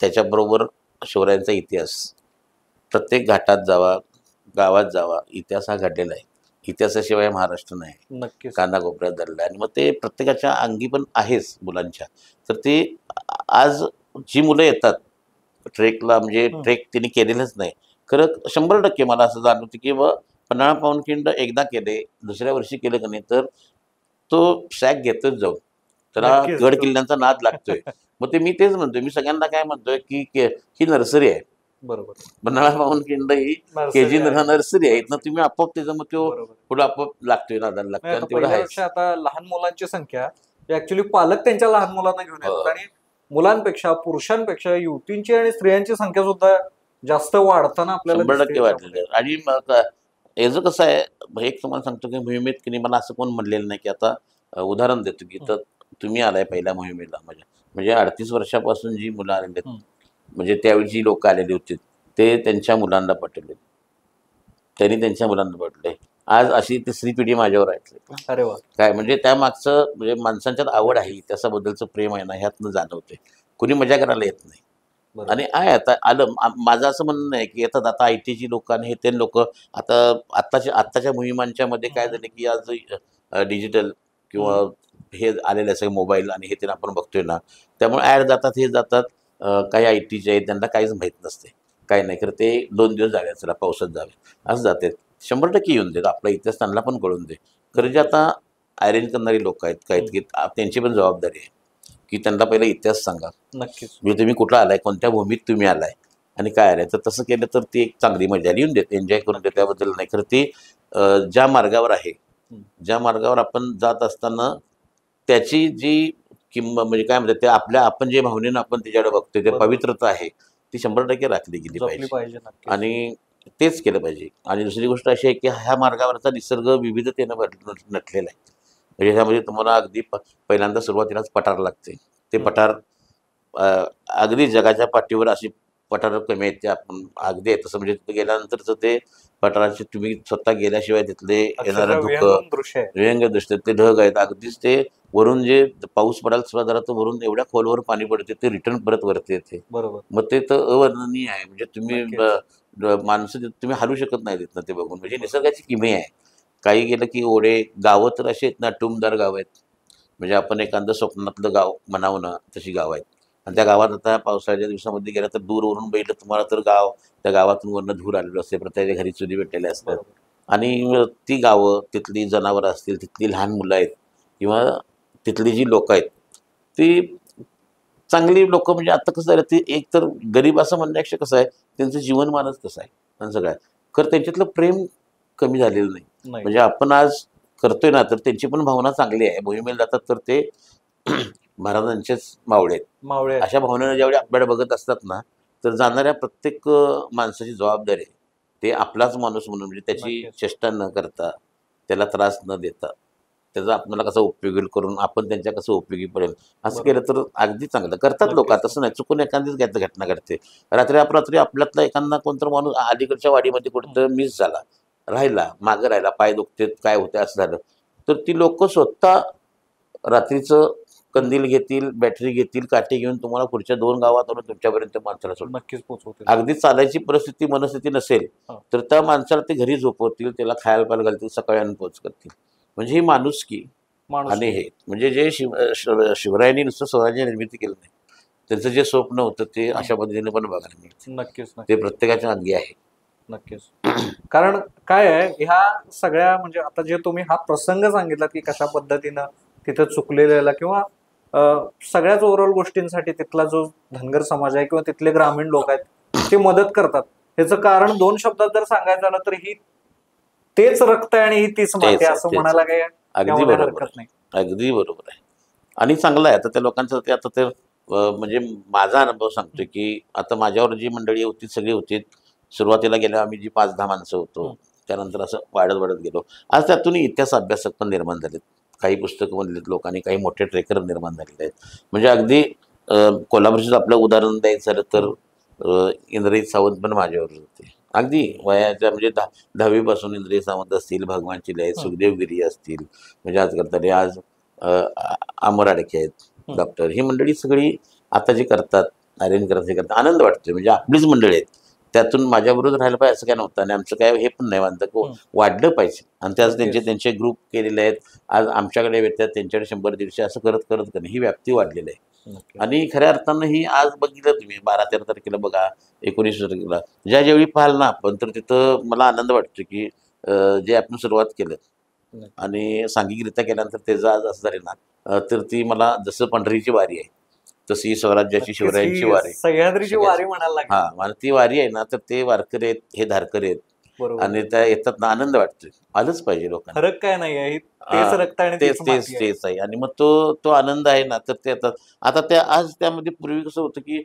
त्याच्याबरोबर शिवरायांचा इतिहास, प्रत्येक घाटात जावा, गावात जावा, इतिहास हा घडलेला आहे. इतिहासाशिवाय महाराष्ट्र नाही, नक्कीच. कानाकोपऱ्यात धरला आणि मग ते प्रत्येकाच्या अंगी पण आहेच मुलांच्या. तर ते आज जी मुलं येतात ट्रेकला, म्हणजे ट्रेक त्यांनी केलेलंच नाही, खरं 100% मला असं जाणवतं की बा पन्हाळा पावनखिंड एकदा केले, दुसऱ्या वर्षी केलं का नाही तर तो सॅक घेतोच जाऊन, त्याला नक्कीच. गड किल्ल्यांचा नाद लागतोय. मग ते मी तेच म्हणतोय, मी सगळ्यांना काय म्हणतोय की ही नर्सरी आहे. बरोबर. पन्हाळा पावनखिंड ही Nursery KG आहे. नर्सरी आहे. इथनं तुम्ही आपोआप त्याचं मग तो बरोबर. पुढे आपोआप लागतोय, नादाला लागतोय नाही, आणि आता तेवढं आहेच. पहिल्यापेक्षा आता लहान मुलांची संख्या ऍक्च्युली पालक त्यांच्या लहान मुलांना घेऊन येतात हो. आणि मुलांपेक्षा पुरुषांपेक्षा युवतींची आणि स्त्रियांची संख्या सुद्धा जास्त वाढताना आपल्याला 100% दिसते वाढलेलं याच्यामध्ये. आहे. आणि मग याचं कसं आहे, एक तुम्हाला सांगतो की मोहिमेत की नाही, मला असं कोण म्हणलेलं नाही की आता उदाहरण देतो की तर तुम्ही आलाय पहिल्या मोहिमेला, म्हणजे 38 वर्षापासून जी मुलं आलेली आहेत, म्हणजे त्यावेळी जी लोक आलेली होती ते त्यांच्या मुलांना पटवले, त्यांनी त्यांच्या मुलांना पटले. आज अशी तिसरी पिढी माझ्यावर आहे. अरे वा. काय म्हणजे त्या मागचं म्हणजे माणसांच्यात आवड आहे, इतिहासाबद्दलचं प्रेम आहे ना, ह्यातनं जाणवते. कुणी मजा करायला येत नाही. बरोबर. आणि आहे आता आलं माझं असं म्हणणं नाही की येतात आता IT ची लोक आणि हे ते लोक आता आत्ताच्या मोहिमांच्या मध्ये काय झालं की आज डिजिटल किंवा हे आलेलं आहे सगळं मोबाईल आणि हे ते आपण बघतोय ना, त्यामुळे ॲड जातात, हे जातात. काही IT चे आहेत त्यांना काहीच माहीत नसते, काही नाही करत, ते 2 दिवस जावे, चला पावसात जावे असं जाते. 100% येऊन देत, आपला इतिहास त्यांना पण कळून दे. खरं जे आता अरेंज करणारी लोक आहेत काय, की त्यांची पण जबाबदारी आहे की त्यांना पहिला इतिहास सांगा, नक्कीच. म्हणजे तुम्ही कुठं आलाय, कोणत्या भूमीत तुम्ही आलाय आणि काय आलाय. तर तसं केलं तर ती एक चांगली मजा येऊन देते, एन्जॉय करून देते. त्याबद्दल नाही, खरं ती ज्या मार्गावर आहे, ज्या मार्गावर आपण जात असताना त्याची जी किंमत म्हणजे काय म्हणतात ते आपण जे भावनेनं आपण त्याच्याकडे बघतोय, ते बरोबर. पवित्रता आहे ती 100% राखली गेली जपली पाहिजे पाहिजे. नक्कीच. आणि तेच केलं पाहिजे. आणि दुसरी गोष्ट अशी आहे की ह्या मार्गावरचा निसर्ग विविधतेनं नटलेला आहे. म्हणजे ह्यामध्ये तुम्हाला अगदी पहिल्यांदा सुरुवातीलाच पठार लागते. ते पठार अगदी जगाच्या पाठीवर अशी पठार कमी आहेत, ते आपण अगदी आहे तसं, म्हणजे तिथे गेल्यानंतरचं ते पठाराचे तुम्ही स्वतः गेल्याशिवाय तिथले येणारं अक्षरशः धुकं, विहंगम दृश्य आहे. व्यंग दृष्टी, ते ढग आहेत अगदीच, ते वरून जे पाऊस पडायला सुरुवात झाला तर वरून एवढ्या खोलवर पाणी पडते, ते रिटर्न परत वरती येते. बरोबर. मग ते तर अवर्णनीय आहे. म्हणजे तुम्ही नक्कीच. माणसं तुम्ही हलू शकत नाही तिथनं ते बघून. म्हणजे निसर्गाची किमया आहे. काही गेलं की ओढे, गावं तर अशी आहेत ना, टुमदार गाव आहेत. म्हणजे आपण एखादं स्वप्नातलं गाव म्हणावं ना, तशी गाव आहेत. आणि त्या गावात आता पावसाळ्याच्या दिवसामध्ये गेला तर दूरवरून बघितलं तुम्हाला तर त्या गावातून वरनं धूर आलेलं असते, प्रत्येकाच्या घरी चुली पेटलेले असतात. बरोबर. आणि ती गावं, तिथली जनावरं असतील, तिथली लहान मुलं आहेत किंवा तिथली जी लोक आहेत ती चांगली लोक. म्हणजे आता कसं आहे, ती एक तर गरीब असं म्हणण्यापेक्षा कसं आहे, त्यांचं जीवनमानच कसं आहे आणि सगळं आहे. खरं त्यांच्यातलं प्रेम कमी झालेलं नाही. नाही. म्हणजे आपण आज करतोय ना, तर त्यांची पण भावना चांगली आहे. मोहिमेला जातात तर ते महाराजांचेच मावळे आहेत मावळे आहेत. अशा भावनेनं ज्यावेळी आपल्याला बघत असतात ना, तर जाणाऱ्या प्रत्येक माणसाची जबाबदारी आहे ते आपलाच माणूस म्हणून, म्हणजे त्याची नक्कीच. चेष्टा न करता, त्याला त्रास न देता, त्याचा आपल्याला कसा उपयोग करून आपण त्यांच्या कसं उपयोगी पडेल असं केलं तर अगदी चांगलं करतात लोक. नक्कीच. तसं नाही, चुकून एखादीच घटना घडते. रात्री अपरात्री आपल्यातला एखादा कोणता माणूस अलीकडच्या वाडीमध्ये कुठं मिस झाला, राहिला, मागं राहिला, पाय दुखते, काय होते असं झालं, तर ती लोक स्वतः रात्रीचं कंदील घेतील, बॅटरी घेतील, काठी घेऊन तुम्हाला पुढच्या 2 गावातून तुमच्यापर्यंत माणसाला सोडतील. नक्कीच पोहोचवतील. अगदी चालायची परिस्थिती मनस्थिती नसेल तर त्या माणसाला ते घरी झोपवतील, त्याला खायला प्यायला घालतील, सकाळी आणून पोच करतील. म्हणजे ही माणुसकी माणूस. आणि हे म्हणजे जे शिवरायांनी नुसतं स्वराज्य निर्मिती केलं नाही, त्यांचं जे स्वप्न होतं ते अशा पद्धतीने पण बघायला मिळतं. नक्कीच. ते प्रत्येकाच्या अंगी आहे. नक्कीच. कारण काय आहे, ह्या सगळ्या म्हणजे आता जे तुम्ही हा प्रसंग सांगितला की कशा पद्धतीनं तिथं चुकलेला किंवा सगळ्याच ओव्हरऑल गोष्टींसाठी तिथला जो धनगर समाज आहे किंवा तिथले ग्रामीण लोक आहेत ते मदत करतात. ह्याचं कारण 2 शब्दात जर सांगायचं झालं तर ही तेच रक्त आहे आणि ही तीच माती आहे, असं म्हणायला काही अगदी यामध्ये बरोबर हरकत नाही. अगदी बरोबर आहे. आणि चांगलं आहे आता त्या लोकांचं ते. आता ते म्हणजे माझा अनुभव सांगतोय की आता माझ्यावर जी मंडळी होती सगळी होती, सुरुवातीला गेल्या आम्ही जी 5-10 माणसं होतो, त्यानंतर असं वाढत गेलो. आज त्यातून इतिहास अभ्यासक पण निर्माण झालेत, काही पुस्तकं बनलेत लोकांनी, काही मोठे ट्रेकर निर्माण झालेले आहेत. म्हणजे अगदी कोल्हापूरचं आपलं उदाहरण द्यायचं झालं तर इंद्रजित सावंत पण माझ्यावर होते. अगदी वयाच्या म्हणजे 10वी इंद्रजित सावंत असतील, भगवान चिले आहेत, सुखदेवगिरी असतील, म्हणजे आज करतात आज अमर आडके आहेत, डॉक्टर, ही मंडळी सगळी आता जे करतात, अरेंज करतात, हे करतात, आनंद वाटतो. म्हणजे आपलीच मंडळी आहेत त्यातून माझ्याबरोबर राहायला पाहिजे असं काय नव्हतं. आणि आमचं काय हे पण नाही मानतं की वाढलं पाहिजे. आणि त्याच त्यांचे ग्रुप केलेले आहेत. आज आमच्याकडे येतात, त्यांच्याकडे 100-150 असं करत करत ही व्याप्ती वाढलेली आहे. आणि खऱ्या अर्थानं ही आज बघितलं तुम्ही 12-13 तारखेला बघा, 19 तारखेला ज्यावेळी पाहाल ना आपण, तर तिथं मला आनंद वाटतो की जे आपण सुरुवात केलं आणि सांघिकरित्या केल्यानंतर त्याचं आज असं झाले ना, तर ती मला जसं पंढरीची वारी आहे तशी स्वराज्याची शिवरायांची वारी, सह्याद्रीची वारी म्हणायला लागेल. हा मला ती वारी आहे ना, तर ते वारकरी आहेत, हे धारकरी आहेत. आणि त्या येतात ना, आनंद वाटतोय. आलंच पाहिजे लोकांना. फरक काय नाही आहे, तेच रक्त आणि तेच तेच आहे. आणि मग तो आनंद आहे ना, तर ते येतात. आता त्या आज त्यामध्ये पूर्वी कसं होतं की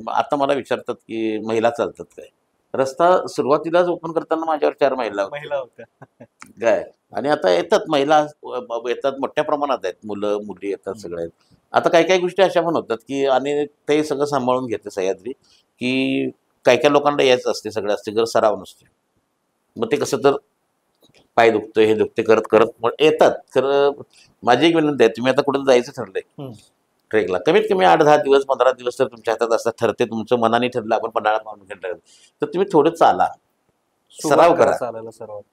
आता मला विचारतात की महिला चालतात काय. रस्ता सुरुवातीलाच ओपन करताना माझ्यावर 4 महिला होत्या काय. आणि आता येतात महिला, येतात मोठ्या प्रमाणात आहेत, मुलं मुली येतात सगळे. आता काही काही गोष्टी अशा पण होतात की, आणि ते सगळं सांभाळून घेते सह्याद्री, की काही काही लोकांना यायचं असते, सगळं असते, जर सराव नसते. मग ते कसं तर पाय दुखतोय, हे दुखते करत करत मग येतात. तर माझी एक विनंती आहे, तुम्ही आता कुठं जायचं ठरलंय ट्रेकला, कमीत कमी 8-10 दिवस 15 दिवस तर तुमच्या हातात असतात. ठरते तुमचं मनाने ठरलं आपण पन्हाळा पावनखिंड ठरलं, तर तुम्ही थोडं चाला, सराव करा.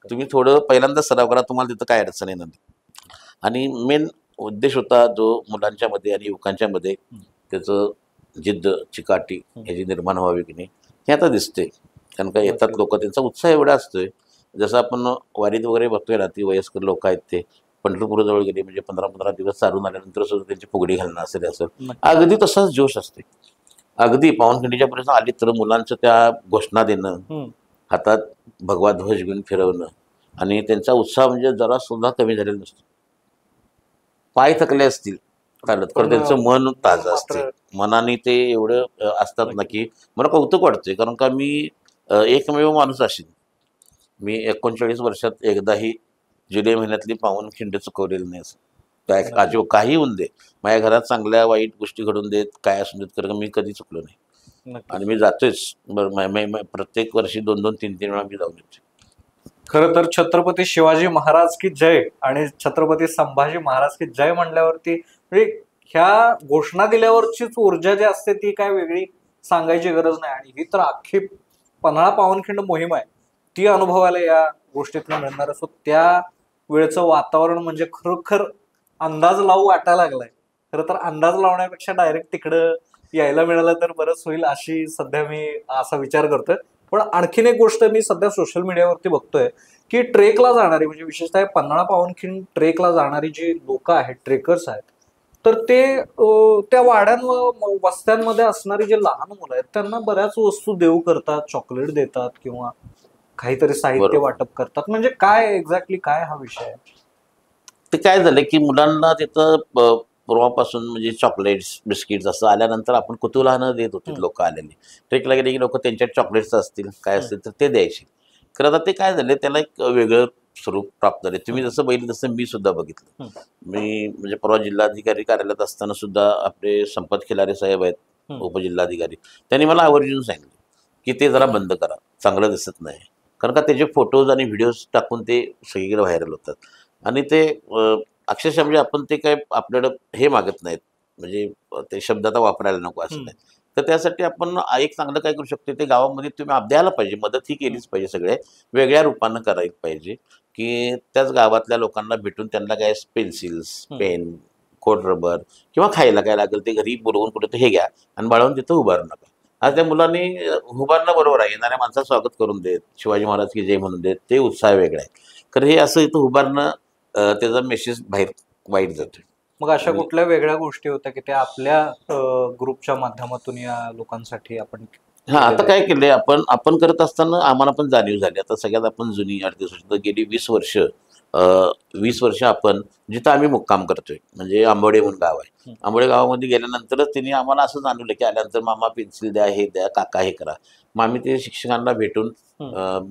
तुम्ही थोडं पहिल्यांदा सराव करा, तुम्हाला तिथं काय अडचण येणार नाही. आणि मेन उद्देश होता जो मुलांच्या मध्ये आणि युवकांच्या मध्ये त्याचं जिद्द चिकाटी ह्याची निर्माण व्हावी की नाही, हे आता दिसते. कारण का येतात लोक, त्यांचा उत्साह एवढा असतोय. जसं आपण वारीत वगैरे बघतोय ना, ती वयस्कर लोक आहेत ते पंढरपूरजवळ गेले म्हणजे 15-15 दिवस चालून आल्यानंतर सुद्धा त्यांची फुगडी घालणं असेल असं अगदी तसाच जोश असते. अगदी पावनखिंडीच्या पर्यंत आली तर मुलांचं त्या घोषणा देणं, हातात भगवा ध्वज घेऊन फिरवणं, आणि त्यांचा उत्साह म्हणजे जरा सुद्धा कमी झालेला नसतो. पाय थकले असतील चालत, पण त्यांचं मन ताजं असते. मनाने ते एवढं असतात ना की मला कौतुक वाटतंय. कारण का मी एकमेव माणूस असेल, मी 39 वर्षात एकदाही जुलै महिन्यातली पावनखिंड चुकवलेली नाही. असं काय काही होऊन दे, माझ्या घरात चांगल्या वाईट गोष्टी घडून देत, काय असून देत, कारण मी कधी चुकलो नाही. आणि मी जातोच प्रत्येक वर्षी 2-2, 3-3 वेळा मी जाऊन येतो. खरं तर छत्रपती शिवाजी महाराज की जय आणि छत्रपती संभाजी महाराज की जय म्हणल्यावरती म्हणजे ह्या घोषणा दिल्यावरचीच ऊर्जा जी असते ती काय वेगळी सांगायची गरज नाही. आणि ही तर अख्खी पन्हाळा पावनखिंड मोहीम आहे, ती अनुभवायला या गोष्टीतून मिळणार असो. त्या वेळचं वातावरण म्हणजे खरोखर अंदाज लावू वाटायला लागलाय. खरं तर अंदाज लावण्यापेक्षा डायरेक्ट तिकडं यायला मिळालं तर बरंच होईल, अशी सध्या मी असा विचार करतोय. पण आणखीन एक गोष्ट मी सध्या सोशल मीडियावरती बघतोय की ट्रेकला जाणारी, म्हणजे विशेषतः पन्हाळा पावनखिंड ट्रेकला जाणारी जी लोक आहेत, ट्रेकर्स आहेत, तर ते त्या वाड्यांवर वस्त्यांमध्ये असणारी जे लहान मुलं आहेत त्यांना बऱ्याच वस्तू देऊ करतात, चॉकलेट देतात किंवा काहीतरी साहित्य वाटप करतात. म्हणजे काय एक्झॅक्टली काय हा विषय आहे? ते काय झालं की मुलांना तिथं पूर्वापासून म्हणजे चॉकलेट्स बिस्किट्स असं आल्यानंतर आपण कुतूहलानं देत होते. लोक आलेले ट्रेकला गेले की लोक त्यांच्या चॉकलेट्स असतील काय असतील तर ते द्यायचे. खरं आता ते काय झाले, त्याला एक वेगळं स्वरूप प्राप्त झाले. तुम्ही जसं बघितलं तसं मी सुद्धा बघितलं. मी म्हणजे परवा जिल्हाधिकारी कार्यालयात असताना सुद्धा आपले संपत खिलारे साहेब आहेत उपजिल्हाधिकारी, त्यांनी मला आवर्जून सांगितलं की ते जरा बंद करा, चांगलं दिसत नाही. कारण का त्याचे फोटोज आणि व्हिडिओज टाकून ते सगळीकडे व्हायरल होतात. आणि ते अक्षरशः म्हणजे आपण ते काय आपल्याकडं हे मागत नाहीत, म्हणजे ते शब्द आता वापरायला नको असं नाही. तर त्यासाठी आपण एक चांगलं काय करू शकतो, ते गावामध्ये तुम्ही द्यायला पाहिजे, मदत ही केलीच पाहिजे. सगळे वेगळ्या रूपानं करायला पाहिजे की त्याच गावातल्या लोकांना भेटून त्यांना काय पेन्सिल्स, पेन, खोड रबर किंवा खायला काय लागेल ते घरी बोलवून कुठं हे घ्या आणि बाळवून तिथं उभारू नका. आज त्या मुलांनी उभारणं बरोबर आहे, येणाऱ्या माणसाचं स्वागत करून देत, शिवाजी महाराज की जय म्हणून देत, ते उत्साह वेगळा आहे. कारण हे असं इथं उभारणं त्याचा मेसेज बाहेर वाईट जातोय. मग अशा कुठल्या वेगळ्या गोष्टी होत्या की त्या आपल्या ग्रुपच्या माध्यमातून या लोकांसाठी आपण? आता काय केलंय आपण करत असताना आम्हाला पण जाणीव झाली. आता सगळ्यात आपण जुनी 8 दिवस गेली 20 वर्ष आपण जिथं आम्ही मुक्काम करतोय, म्हणजे आंबोडे म्हणून गाव आहे. आंबोडे गावामध्ये गेल्यानंतरच त्यांनी आम्हाला असं जाणवलं की आल्यानंतर मामा पेन्सिल द्या, हे द्या, काका हे करा. मग आम्ही ते शिक्षकांना भेटून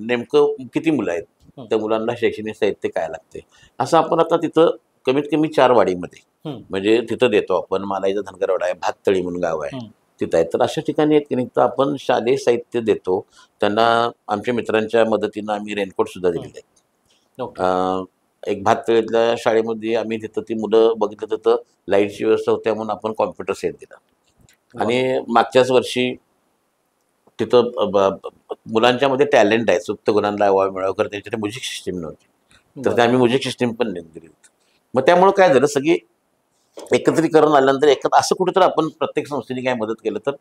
नेमकं किती मुलं आहेत, त्या मुलांना शैक्षणिक साहित्य काय लागते असं आपण आता तिथं कमीत कमी 4 वाडीमध्ये म्हणजे तिथं देतो आपण. मालाईचा धनगरवाडा आहे, भाततळी म्हणून गाव आहे तिथं आहे. तर अशा ठिकाणी आहेत की नाही, तर आपण शालेय साहित्य देतो त्यांना. आमच्या मित्रांच्या मदतीनं आम्ही रेनकोट सुद्धा दिलेले आहेत. एक भाततळीतल्या शाळेमध्ये आम्ही तिथं ती मुलं बघितलं तिथं लाईटची व्यवस्था होत्या म्हणून आपण कॉम्प्युटर सेट दिला. आणि मागच्याच वर्षी तिथं मुलांच्या मध्ये टॅलेंट आहे, सुप्त गुणांना वाव मिळावं करत त्यांच्याकडे म्युझिक सिस्टीम नव्हती, तर ते आम्ही म्युझिक सिस्टीम पण नेऊन दिली. मग त्यामुळे काय झालं, सगळी एकत्रीकरण आल्यानंतर असं कुठेतरी आपण प्रत्येक संस्थेने काय मदत केलं तर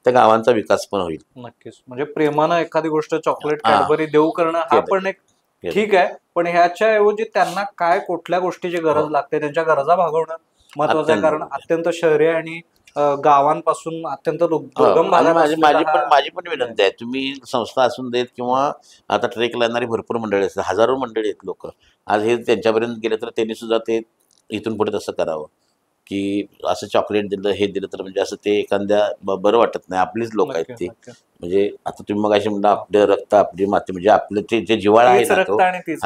त्या गावांचा विकास पण होईल. नक्कीच. म्हणजे प्रेमानं एखादी गोष्ट चॉकलेट हा. कॅडबरी देऊ करणं हा केलं. पण एक केलं. ठीक आहे, पण ह्याच्या ऐवजी त्यांना काय कुठल्या गोष्टीची गरज हो. लागते त्यांच्या गरजा भागवणं महत्वाचं आहे. अत्यंत. कारण अत्यंत शहरी आणि गावांपासून अत्यंत दुर्गम आणि भागात असलेला माझी पण विनंती आहे, तुम्ही संस्था असून देत किंवा आता ट्रेकला येणारी भरपूर मंडळी असतात, हजारो मंडळी आहेत लोक, आज हे त्यांच्यापर्यंत गेले तर त्यांनी सुद्धा ते इथून पुढे तसं करावं की असं चॉकलेट दिलं हे दिलं तर म्हणजे असं ते एखाद्या बरं वाटत नाही. आपलीच लोक आहेत ती. म्हणजे आता तुम्ही मग अशी म्हणता आपलं रक्त आपली माती, म्हणजे आपलं ते जे जिव्हाळा आहे ना तो,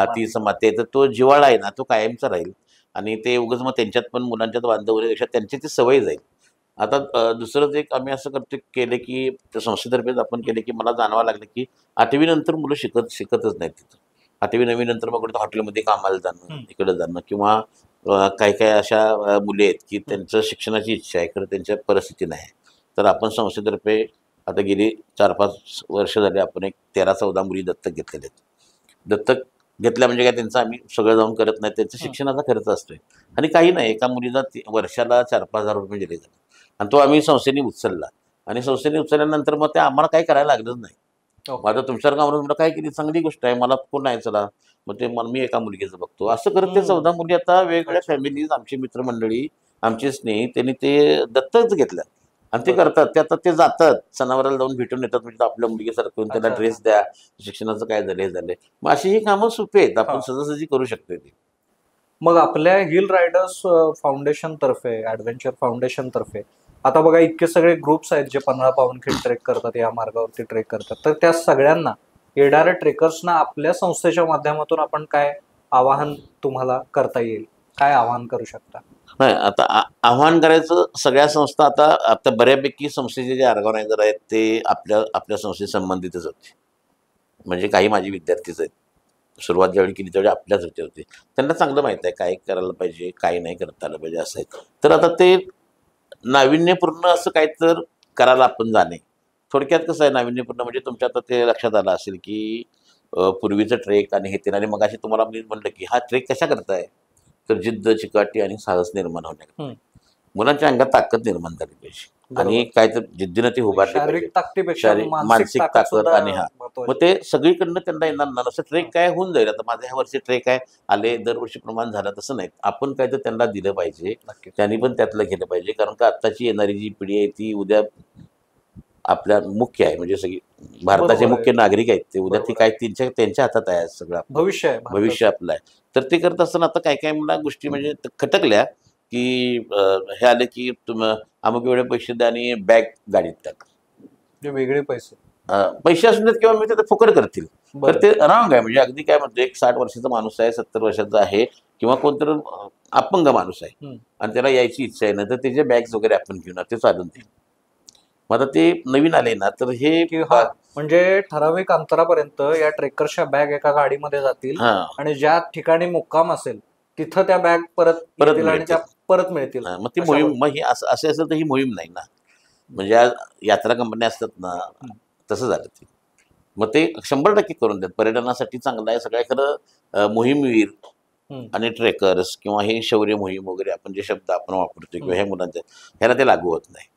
तीच माती आहे, तर तो जिव्हाळा आहे ना तो कायमचा राहील. आणि ते उगाच मग त्यांच्यात पण मुलांच्यात बांधव होण्यापेक्षा त्यांची ती सवय जाईल. आता दुसरंच एक आम्ही असं केलं की संस्थेतर्फेच आपण केले की मला जाणवावं लागलं की 8वी नंतर मुलं शिकतच नाहीत तिथं. 8वी 9वी नंतर मग कुठं हॉटेलमध्ये कामाला जाणं, इकडे जाणं, किंवा काही काही अशा मुली आहेत की त्यांचं शिक्षणाची इच्छा आहे खरं त्यांच्या परिस्थिती नाही. तर आपण संस्थेतर्फे आता गेली 4-5 वर्ष झाली आपण एक 13-14 मुली दत्तक घेतलेल्या आहेत. दत्तक घेतल्या म्हणजे काय, त्यांचं आम्ही सगळं जाऊन करत नाही, त्यांचा शिक्षणाचा खर्च असतोय. आणि काही नाही, एका मुलीला वर्षाला 4-5 हजार रुपये दिले जातात आणि तो आम्ही संस्थेने उचलला. आणि संस्थेने उचलल्यानंतर मग ते आम्हाला काही करायला लागलंच नाही. माझं तुमच्यासारखं म्हणून म्हटलं काय केली, चांगली गोष्ट आहे, मला कोण नाही चला मग ते मी एका मुलगीचं बघतो. असं करत ते 14 मुली आता वेगवेगळ्या फॅमिलीज, आमची मित्रमंडळी, आमचे स्नेही, त्यांनी ते दत्तच घेतल्या आणि ते करतात. ते आता ते जातात सणावाराला जाऊन भेटून येतात, म्हणजे आपल्या मुलगीसारखं त्याला ड्रेस द्या, शिक्षणाचं काय झालं हे झालंय. मग अशी ही कामं सोपी आहेत, आपण सहजासहजी करू शकतो ती. मग आपल्या हिल रायडर्स फाउंडेशन तर्फे, ऍडव्हेंचर फाउंडेशन तर्फे आता बघा इतके सगळे ग्रुप्स आहेत जे 15 पावनखिंड ट्रेक करतात, या मार्गावरती ट्रेक करतात, तर त्या सगळ्यांना येणाऱ्या ट्रेकर्सना आपल्या संस्थेच्या माध्यमातून आपण काय आवाहन तुम्हाला करता येईल, काय आवाहन करू शकता? नाही, आता आव्हान करायचं, सगळ्या संस्था आता बऱ्यापैकी संस्थेचे जे ऑर्गनायझर आहेत ते आपल्या संस्थेशी संबंधितच होते. म्हणजे काही माझे विद्यार्थीच आहेत, सुरुवात ज्यावेळी केली त्यावेळी आपल्याच होते. त्यांना चांगलं माहित आहे काय करायला पाहिजे, काय नाही करता आलं पाहिजे असं आहे. तर आता ते नाविन्यपूर्ण असं काय तर करायला आपण जाणे. थोडक्यात कसं आहे नाविन्यपूर्ण म्हणजे तुमच्या आता ते लक्षात आलं असेल की पूर्वीचं ट्रेक आणि हे ते, आणि मग अशी तुम्हाला मी म्हणलं की हा ट्रेक कशा करताय, तर जिद्द, चिकाटी आणि साहस निर्माण होण्याकरता. मुलांच्या अंगात ताकद निर्माण झाली पाहिजे आणि काय तर जिद्दीनं ती उभारली पाहिजे, मानसिक ताकद. आणि मग ते सगळीकडनं त्यांना येणार ना. असं ट्रेक काय होऊन जाईल, आता माझ्या ह्या वर्षी ट्रेक आहे आले, दरवर्षी प्रमाण झालं तसं नाही. आपण काय तर त्यांना दिलं पाहिजे, त्यांनी पण त्यातलं केलं पाहिजे. कारण का आत्ताची येणारी जी पिढी आहे ती उद्या आपल्या मुख्य आहे, म्हणजे सगळी भारताचे मुख्य नागरिक आहेत ते उद्या, ती काय त्यांच्या हातात आहे सगळं, भविष्य आपलं आहे. तर ते करत असताना आता काय काय मला गोष्टी म्हणजे खटकल्या की हे आले की अमुक एवढे पैसे द्या आणि बॅग गाडीत टाक, वेगळे पैसे असून देत किंवा मी ते फुकट करतील, तर ते रॉंग आहे. म्हणजे अगदी काय म्हणतो, एक 60 वर्षाचा माणूस आहे, 70 वर्षाचा आहे, किंवा कोणतरी अपंग माणूस आहे आणि त्याला यायची इच्छा आहे ना, तर त्याचे बॅग्स वगैरे आपण घेऊन ते चालून देईल. मग आता ते नवीन आले ना, तर हे म्हणजे ठराविक अंतरापर्यंत या ट्रेकर्सच्या बॅग एका गाडीमध्ये जातील आणि ज्या ठिकाणी मुक्काम असेल तिथं त्या बॅग परत मिळतील. मग ती मोहीम, मग ही असं असेल तर ही मोहीम नाही ना. म्हणजे आज यात्रा कंपन्या असतात ना, तसं झालं ते. मग ते 100% करून देत, पर्यटनासाठी चांगलं आहे सगळ्या. खरं मोहीमवीर आणि ट्रेकर्स किंवा हे शौर्य मोहीम वगैरे आपण जे शब्द आपण वापरतो किंवा ह्या मुलांच्या, ह्याला ते लागू होत नाही.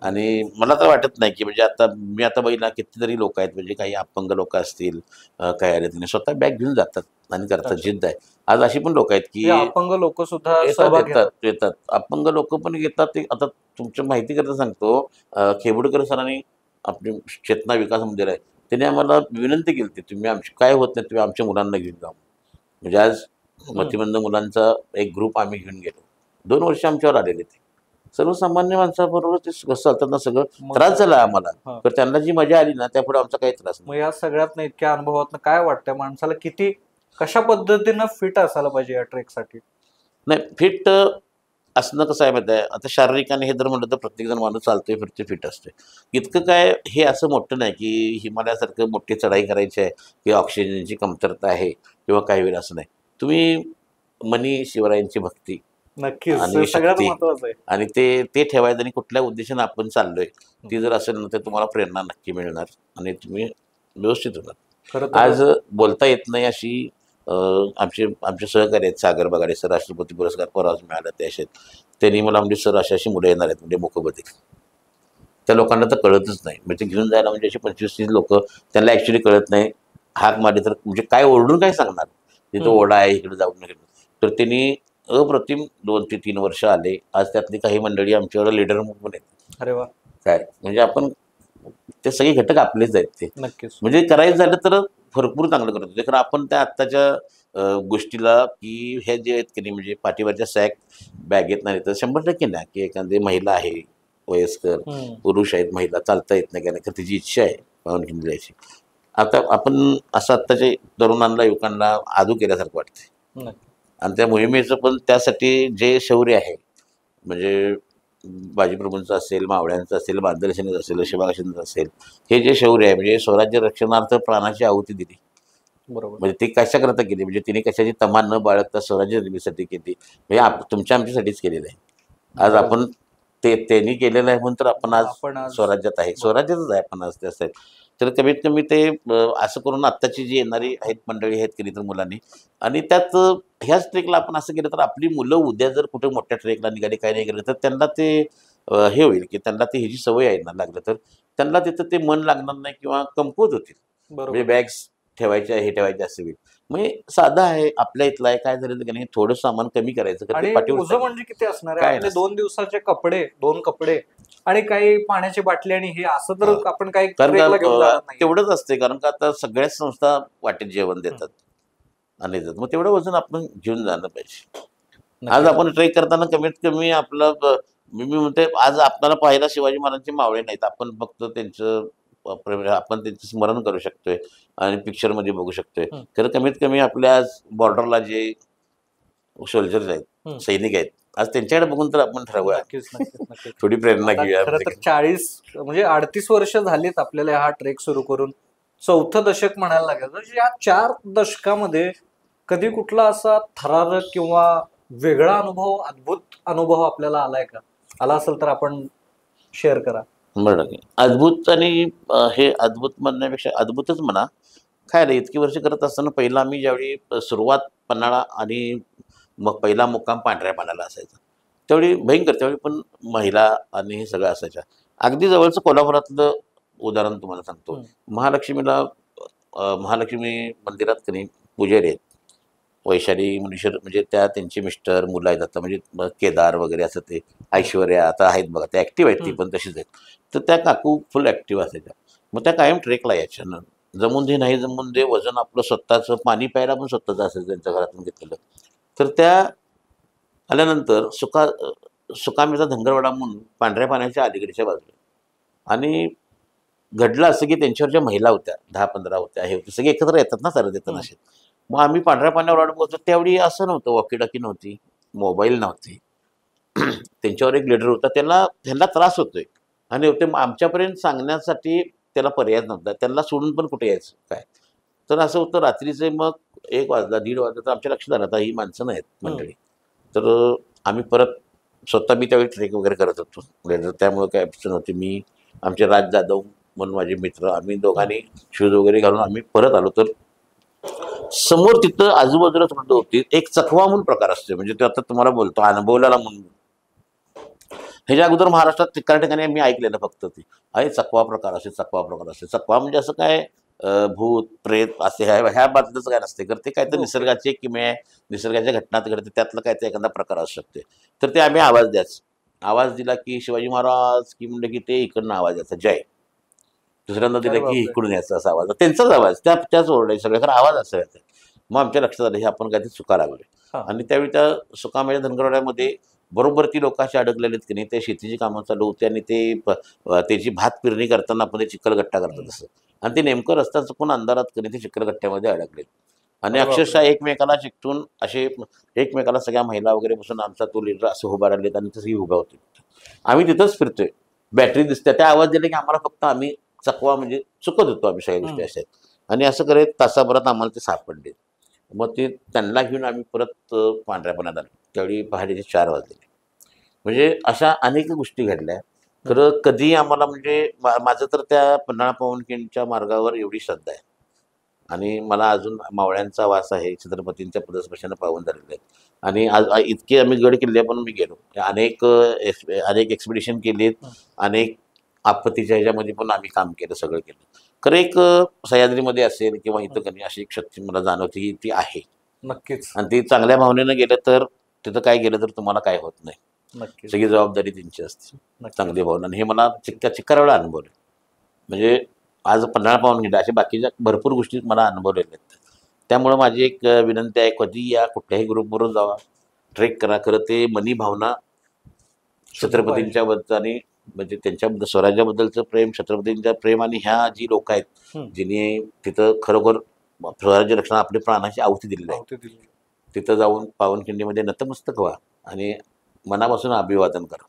आणि मला तर वाटत नाही की म्हणजे मी आता बघितलं कितीतरी लोक आहेत, म्हणजे काही अपंग लोक असतील, काही आले त्यांनी स्वतः बॅग घेऊन जातात आणि करतात, जिद्द आहे. आज अशी पण लोक आहेत की अपंग लोक सुद्धा येतात, अपंग लोक पण येतात. ते आता तुमच्या माहिती करता सांगतो, खेबुडकर सरांनी आपले चेतना विकास मंदिर आहे, त्यांनी आम्हाला विनंती केली होती, तुम्ही आमची काय होत नाही तुम्ही आमच्या मुलांना घेऊन जा. म्हणजे आज मतिमंद मुलांचा एक ग्रुप आम्ही घेऊन गेलो, 2 वर्ष आमच्यावर आलेले. ते सर्वसामान्य माणसाबरोबर ते कसं चालतात ना, सगळं त्रास झाला आम्हाला, तर त्यांना जी मजा आली ना त्यापुढे आमचा काही त्रास नाही. मग या सगळ्यात इतक्या अनुभवातनं काय वाटतंय माणसाला, किती कशा पद्धतीनं फिट असायला पाहिजे या ट्रेकसाठी? नाही, फिट असणं कसं आहे माहिती आहे, आता शारीरिक आणि हे जर म्हणलं तर प्रत्येक जण माणूस चालतोय फिरतोय फिट असतोय. इतकं काय हे असं मोठं नाही की हिमालयासारखं मोठी चढाई करायची आहे की ऑक्सिजनची कमतरता आहे किंवा काही वेळ असं नाही. तुम्ही मनी शिवरायांची भक्ती नक्कीच आणि सगळ्यात शक्ती महत्वाचं आहे, आणि ते ठेवायचं, आणि कुठल्या उद्देशाने आपण चाललोय ती जर असेल ना तर तुम्हाला प्रेरणा नक्की मिळणार आणि तुम्ही व्यवस्थित होणार. खरं तर आज बोलता येत नाही अशी आमचे सहकारी आहेत, सागर बगाडे सर, राष्ट्रपती पुरस्कार परवाच मिळाला ते असे. त्यांनी मला म्हणजे सर अशी मुलं येणार आहेत म्हणजे मोकोबती. त्या लोकांना तर कळतच नाही, म्हणजे घेऊन जायला म्हणजे अशी 25-30 लोक, त्यांना ऍक्च्युली कळत नाही. हाक मारली तर म्हणजे काय ओरडून काय सांगणार, तिथं ओढा आहे इकडे जाऊन नका. तर त्यांनी अप्रतिम 2 ते 3 वर्ष आले. आज त्यातली काही मंडळी आमच्याकडे लीडर म्हणून आहेत. अरे वा, काय म्हणजे आपण ते सगळे घटक आपलेच आहेत ते. नक्कीच. म्हणजे करायचं झालं तर भरपूर चांगलं करत होते. कारण आपण त्या आत्ताच्या गोष्टीला की हे जे आहेत की नाही, म्हणजे पाठीवरच्या सॅक बॅगेत नाही तर 100% ना, की एखादी महिला आहे वयस्कर, पुरुष आहेत, महिला चालता येत नाही, कारण तिची इच्छा आहे पाहुणकी द्यायची. आता आपण असं आत्ताच्या तरुणांना युवकांना आदू केल्यासारखं वाटतंय. आणि त्या मोहिमेचं पण त्यासाठी जे शौर्य आहे, म्हणजे बाजीप्रभूंचं असेल, मावळ्यांचं असेल, बांधलसेनेचं असेल, शिवाकाशींचं असेल, हे जे शौर्य आहे म्हणजे स्वराज्य रक्षणार्थ प्राणाची आहुती दिली. बरोबर. म्हणजे ते कशाकरता केली, म्हणजे तिने कशाची तमा न बाळगता स्वराज्य निर्मितीसाठी केली, म्हणजे तुमच्या आमच्यासाठीच केलेलं आहे. आज आपण त्यांनी केलेलं आहे म्हणून तर आपण आज स्वराज्यात आहे, स्वराज्यातच आहे आपण आज त्यासाठी. तर कमीत कमी ते असं करून आत्ताची जी येणारी आहेत मंडळी आहेत केली तर मुलांनी, आणि त्यात ह्याच ट्रेकला आपण असं केलं तर आपली मुलं उद्या जर कुठे मोठ्या ट्रेकला निघाली काय नाही गेलं तर त्यांना ते हे होईल की त्यांना ते ह्याची सवय आहे ना लागलं तर त्यांना तिथं ते मन लागणार नाही किंवा कमकुवत होतील. म्हणजे बॅग्स ठेवायच्या हे ठेवायचे असे होईल. म्हणजे साधा आहे, आपल्या इथला आहे, काय झालं की नाही थोडं सामान कमी करायचं. आणि ओझं म्हणजे किती असणार आहे, आपले 2 दिवसाचे कपडे, 2 कपडे आणि काही पाण्याची बाटली आणि हे असं तर आपण काही तेवढंच असते. कारण का आता सगळ्याच संस्था वाटेत जेवण देतात आणि मग तेवढं वजन आपण घेऊन जाणं पाहिजे. आज आपण ट्रेक करताना कमीत कमी आपलं मी म्हणते आज आपल्याला पाहायला शिवाजी महाराजांचे मावळे नाहीत, आपण फक्त त्यांचं आपण त्यांचं स्मरण करू शकतोय आणि पिक्चरमध्ये बघू शकतोय. तर कमीत कमी आपल्या आज बॉर्डरला जे सोल्जर्स आहेत, सैनिक आहेत, आज त्यांच्याकडे बघून तर आपण ठरवूया, थोडी प्रेरणा घेऊया. खरं तर 40 म्हणजे 38 वर्ष झालीत आपल्याला हा ट्रेक सुरू करून, 4थं दशक म्हणायला लागेल. म्हणजे या 4 दशकामध्ये कधी कुठला असा थरारक किंवा वेगळा अनुभव, अद्भुत अनुभव आपल्याला आलाय का? आला असेल तर आपण शेअर करा. बरं, अद्भुत आणि हे अद्भुत म्हणण्यापेक्षा अद्भुतच म्हणा. काय रे, इतकी वर्ष करत असताना पहिला आम्ही ज्यावेळी सुरुवात पन्हाळा आणि मग पहिला मुक्काम पांढऱ्या पाण्याला असायचा, त्यावेळी भयंकर, त्यावेळी पण महिला आणि हे सगळं असायच्या. अगदी जवळचं कोल्हापुरातलं उदाहरण तुम्हाला सांगतो. महालक्ष्मीला महालक्ष्मी मंदिरात की नाही पुजारी आहेत वैशाली मुनीश्वर, म्हणजे त्या त्यांचे मिस्टर, मुलं आहेत आता, म्हणजे केदार वगैरे असं ते ऐश्वर्या आता आहेत बघा, त्या ॲक्टिव्ह आहेत, ती पण तशीच आहेत. तर त्या काकू फुल ॲक्टिव्ह असायच्या. मग त्या कायम ट्रेकला यायच्या. जमून दे नाही जमून दे, वजन आपलं स्वतःचं, पाणी प्यायला पण स्वतःचं असायचं त्यांच्या घरातून घेतलेलं. तर त्या आल्यानंतर सुकामेचा धनगरवाडा म्हणून पांढऱ्या पाण्याच्या अलीकडच्या बाजूला, आणि घडलं असं की त्यांच्यावर ज्या महिला होत्या 10-15 होत्या, हे होते सगळे एकत्र येतात ना सरळ येतात असे. मग आम्ही पांढऱ्या पाण्यावर वाट बघतो. त्यावेळी असं नव्हतं, वॉकीटॉकी नव्हती, मोबाईल नव्हते. त्यांच्यावर एक लीडर होता, त्यांना त्रास होतोय आणि ते आमच्यापर्यंत सांगण्यासाठी त्याला पर्याय नव्हता. त्यांना सोडून पण कुठे यायचं काय. तर असं होतं रात्रीचे मग 1 वाजला 1:30 वाजला तर आमच्या लक्षात आलं आता ही माणसं नाहीत मंडळी. तर आम्ही परत स्वतः, मी त्यावेळी ट्रेक वगैरे करत होतो लीडर, त्यामुळे काय अडचण नव्हती. मी आमचे राज जाधव म्हणून माझे मित्र, आम्ही दोघांनी शूज वगैरे घालून आम्ही परत आलो. तर समोर तिथं आजूबाजूला थोडं होती एक चकवा म्हणून प्रकार असतो, म्हणजे ते आता तुम्हाला बोलतो अनुभवलेला म्हणून. ह्याच्या अगोदर महाराष्ट्रात ठिकाणी ठिकाणी मी ऐकलेलं फक्त ते आहे चकवा प्रकार असे, चकवा प्रकार असे. चकवा म्हणजे असं काय भूत प्रेत असे ह्या बाबतीतच काय नसते, तर ते काय तर निसर्गाची किमया आहे, निसर्गाच्या घटनात घडते, त्यातलं काय ते एखादा प्रकार असू शकते. तर ते आम्ही आवाज द्यायचं, आवाज दिला की शिवाजी महाराज की म्हणलं की ते इकडनं आवाज द्यायचा जय, दुसऱ्यांदा दिला की इकडून यायचा असा आवाज, त्यांचाच आवाज, त्याच ओरडायचे सगळे, खरं आवाज असा यायचा. मग आमच्या लक्षात आलं हे आपण काहीतरी चुका लागलोय. आणि त्यावेळी त्या सुकामेच्या धनगरवाड्यामध्ये बरोबर ती लोक अशी अडकलेलीत की नाही, ते शेतीची कामं चालू होती आणि ते त्याची भात पेरणी करताना आपण ते चिखलगट्टा करतात असं, आणि ते नेमकं रस्ता चुकून अंधारात कधी ते चिखलगट्ट्यामध्ये अडकले आणि अक्षरशः एकमेकाला चिकटून असे एकमेकाला सगळ्या महिला वगैरे बसून आमचा तो लीडर असं उभा राहिलेत आणि तसंही उभा होते. आम्ही तिथंच फिरतोय, बॅटरी दिसते, त्या आवाज दिले की आम्हाला फक्त आम्ही चकवा म्हणजे चुकत होतो आम्ही सगळ्या गोष्टी अशा. आणि असं करत तासाभरात आम्हाला ते सापडले. मग ते त्यांना घेऊन आम्ही परत पांढऱ्या पाण्यात आलो. त्यावेळी पहाटेचे 4 वाजले. म्हणजे अशा अनेक गोष्टी घडल्या. खरं कधी आम्हाला म्हणजे माझं तर त्या पन्हाळा पावनखिंडच्या मार्गावर एवढी श्रद्धा आहे आणि मला अजून मावळ्यांचा वास आहे, छत्रपतींच्या पदस्पर्शाने पावन झालेले आहेत. आणि इतके आम्ही गड किल्ले पण मी गेलो, अनेक एक्सपिडिशन केलीत, अनेक आपत्तीच्या ह्याच्यामध्ये पण आम्ही काम केलं, सगळं केलं. खरं एक सह्याद्रीमध्ये असेल किंवा इथं कधी अशी एक शक्ती मला जाणवते की ती आहे, नक्कीच आणि ती चांगल्या भावनेनं गेलं तर तिथं काय गेलं तर तुम्हाला काय होत नाही. नक्कीच सगळी जबाबदारी त्यांची असते, नक्कीच. चांगली भावना. आणि हे मला चिक्कार वेळा अनुभवलं. म्हणजे आज पन्हाळा पावनखिंड अशा बाकीच्या भरपूर गोष्टी मला अनुभवलेल्या आहेत. त्यामुळं माझी एक विनंती आहे, कधी या कुठल्याही ग्रुपवरून जावा, ट्रेक करा. खरं ते मनी भावना छत्रपतींच्या बद्दल आणि म्हणजे त्यांच्याबद्दल स्वराज्याबद्दलचं प्रेम, छत्रपतींचं प्रेम, आणि ह्या जी लोक आहेत जिने तिथं खरोखर स्वराज्य रक्षणा आपली प्राणाची आहुती दिलेली आहे, पावती दिली. तिथं जाऊन पावनखिंडीमध्ये नतमस्तक व्हा आणि मनापासून अभिवादन करा.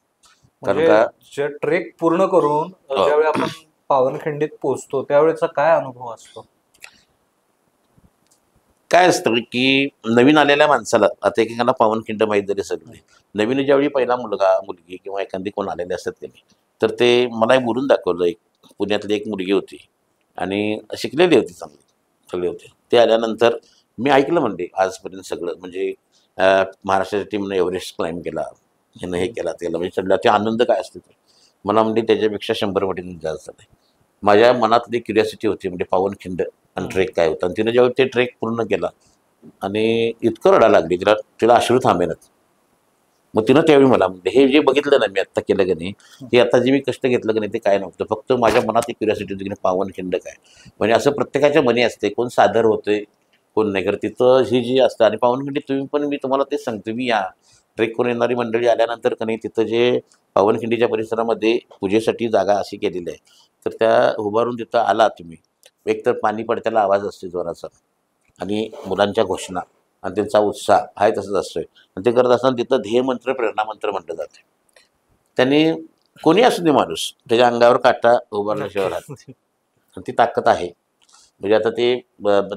कारण म्हणजे का जे ट्रेक पूर्ण करून ज्यावेळी आपण पावनखिंडीत पोहोचतो त्यावेळेचा काय अनुभव असतो? काय असतं की नवीन आलेल्या माणसाला, आता एकेकांना पावनखिंड माहीत झाली सगळी, नवीन ज्यावेळी पहिला मुलगा मुलगी किंवा एखादी कोण आलेले असतात त्यांनी, तर ते मला एक बोलून दाखवलं. एक पुण्यातली एक मुलगी होती आणि शिकलेली होती, चांगली सगळे होते. ते आल्यानंतर मी ऐकलं म्हणजे आजपर्यंत सगळं, म्हणजे महाराष्ट्राच्या टीमनं एव्हरेस्ट क्लाइंब केला, ह्यानं हे केला ते केलं, म्हणजे सगळं ते आनंद काय असतो ते मला म्हणजे त्याच्यापेक्षा 100 पटीने जास्त झालं. माझ्या मनातली क्युरियासिटी होती म्हणजे पावनखिंड आणि ट्रेक काय होतं. आणि तिने जेव्हा ते ट्रेक पूर्ण केला आणि इतकं रडायला लागली, तिला तिला अश्रू थांबेनच. मग तिनं त्यावेळी मला म्हणजे हे जे बघितलं ना मी आत्ता केलं की नाही, हे आता जे मी कष्ट घेतलं की नाही ते काय नव्हतं, फक्त माझ्या मनात एक क्युरियासिटी होती की पावनखिंड काय. म्हणजे असं प्रत्येकाच्या मनी असते, कोण सादर होते कोण नाही करत, तिथं ही जी असतं. आणि पावनखिंडी तुम्ही पण, मी तुम्हाला तेच सांगतो, मी या ट्रेक करून येणारी मंडळी आल्यानंतर का नाही, तिथं जे पावनखिंडीच्या परिसरामध्ये पूजेसाठी जागा अशी केलेली आहे, तर त्या उभारून तिथं आला तुम्ही, एकतर पाणी पडत्याला आवाज असतो जोराचा, आणि मुलांच्या घोषणा आणि त्यांचा उत्साह आहे तसंच असतोय. आणि ते करत असताना तिथं ध्येयमंत्र, प्रेरणामंत्र म्हटलं जाते. त्यांनी कोणी असू दे माणूस, त्याच्या अंगावर काटा उभारल्याशिवाय राहत नाही. आणि ती ताकद आहे. म्हणजे आता ते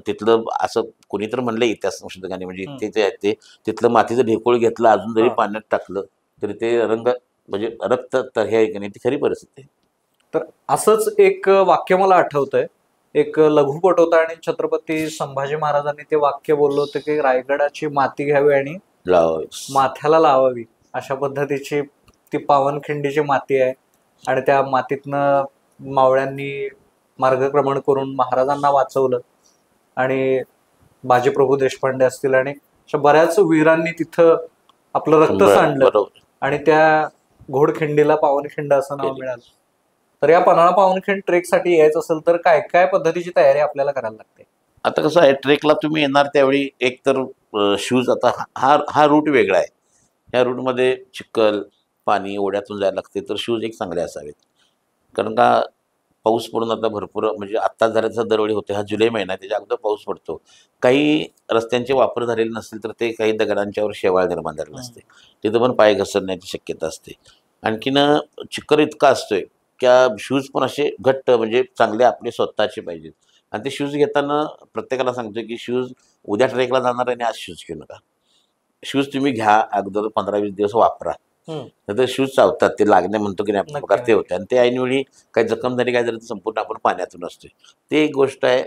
तिथलं असं कोणी तर म्हणलं इतिहास संशोधकांनी, म्हणजे ते जे आहेत ते तिथलं मातीचं ढेकूळ घेतलं, अजून जरी पाण्यात टाकलं तरी ते रंग म्हणजे रक्त तर हे आहे की नाही, ती खरी परिस्थिती आहे. तर असंच एक वाक्य मला आठवतंय. एक लघुपट होता आणि छत्रपती संभाजी महाराजांनी ते वाक्य बोललं होतं की रायगडाची माती घ्यावी आणि माथ्याला लावावी, अशा पद्धतीची ती पावनखिंडीची माती आहे. आणि त्या मातीतनं मावळ्यांनी मार्गक्रमण करून महाराजांना वाचवलं, आणि बाजीप्रभू देशपांडे असतील आणि अशा बऱ्याच वीरांनी तिथं आपलं रक्त सांडलं, बरोबर. आणि त्या घोडखिंडीला पावनखिंड असं नाव मिळालं. तर या पन्हाळा पावनखिंड ट्रेकसाठी यायचं असेल तर काय काय पद्धतीची तयारी आपल्याला करायला लागते? आता कसं आहे, ट्रेकला तुम्ही येणार त्यावेळी एक तर शूज, आता हा रूट वेगळा आहे. ह्या रूटमध्ये चिखल, पाणी, ओढ्यातून जायला लागते, तर शूज एक चांगले असावेत. कारण का पाऊस पडून आता भरपूर, म्हणजे आत्ता जराचा दरवेळी होते, हा जुलै महिना आहे, त्याच्या अगोदर पाऊस पडतो. काही रस्त्यांचे वापर झालेले नसतील तर ते काही दगडांच्यावर शेवाळ निर्माण झालेली असते, तिथं पण पाय घसरण्याची शक्यता असते. आणखीन चिखल इतका असतोय त्या शूज पण असे घट्ट, म्हणजे चांगले आपले स्वतःचे पाहिजेत. आणि ते शूज घेताना प्रत्येकाला सांगतो की शूज उद्या ट्रेकला जाणार आणि आज शूज घेऊ नका. शूज तुम्ही घ्या, अगोदर 15-20 दिवस वापरा, तर शूज चावतात, ते लागणे म्हणतो की नाही प्रकार ते होते. आणि ते ऐनवेळी काही जखम झाली काय झाली तर संपूर्ण आपण पाण्यातून असतोय. ते एक गोष्ट आहे.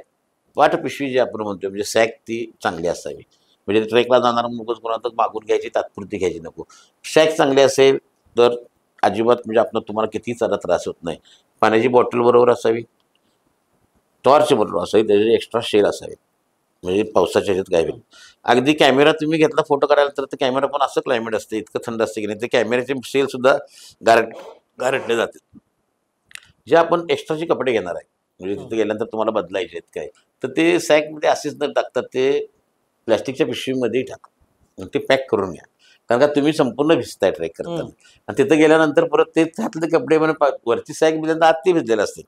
वाट पिशवी जी आपण म्हणतो, म्हणजे सॅक ती चांगली असावी. म्हणजे ट्रेकला जाणार मुकच कोणाला मागून घ्यायची, तात्पुरती घ्यायची नको. सॅक चांगली असेल तर अजिबात म्हणजे आपण तुम्हाला कितीही चालत त्रास होत नाही. पाण्याची बॉटल बरोबर असावी, टॉर्च बरोबर असावी, त्याचे एक्स्ट्रा शेल असावे, म्हणजे पावसाच्या ह्याच्यात काय होईल. अगदी कॅमेरा तुम्ही घेतला फोटो काढायला तर ते कॅमेरा पण असं क्लायमेट असते, इतकं थंड असते की नाही, ते कॅमेऱ्याचे शेल सुद्धा गारटले जाते. जे आपण एक्स्ट्राचे कपडे घेणार आहे, म्हणजे तिथे गेल्यानंतर तुम्हाला बदलायचे आहेत काय, तर ते सॅकमध्ये असेच न टाकतात, ते प्लॅस्टिकच्या पिशवीमध्येही टाका, ते पॅक करून घ्या. कारण का तुम्ही संपूर्ण भिजताय ट्रेक करताना, आणि तिथं गेल्यानंतर परत ते त्यातले कपडे म्हणून वरची सॅक भिजल्यानंतर आत ते भिजलेलं असते.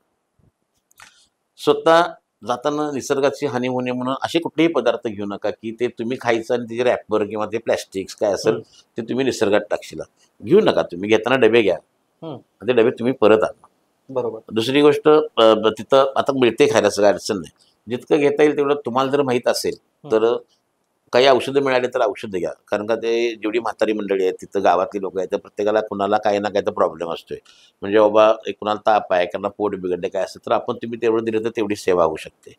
स्वतः जाताना निसर्गाची हानी होणे म्हणून असे कुठलेही पदार्थ घेऊ नका की ते तुम्ही खायचं आणि त्याचे रॅपर किंवा ते प्लॅस्टिक्स काय असेल ते तुम्ही निसर्गात टाकशीला, घेऊ नका. तुम्ही घेताना डबे घ्या, ते डबे तुम्ही परत आणा. बरोबर. दुसरी गोष्ट, तिथं आता मिळते खायला, सगळं अडचण नाही, जितकं घेता येईल तेवढं. तुम्हाला जर माहीत असेल तर काही औषधं मिळाली तर औषधं घ्या, कारण का ते जेवढी म्हातारी मंडळी आहेत तिथं गावातली लोक आहेत, तर प्रत्येकाला कुणाला काही ना काही तर प्रॉब्लेम असतोय. म्हणजे बाबा एक कुणाला ताप आहे, कुणाला पोट बिघडले काय असेल तर आपण तुम्ही तेवढं दिलं तर तेवढी सेवा होऊ शकते.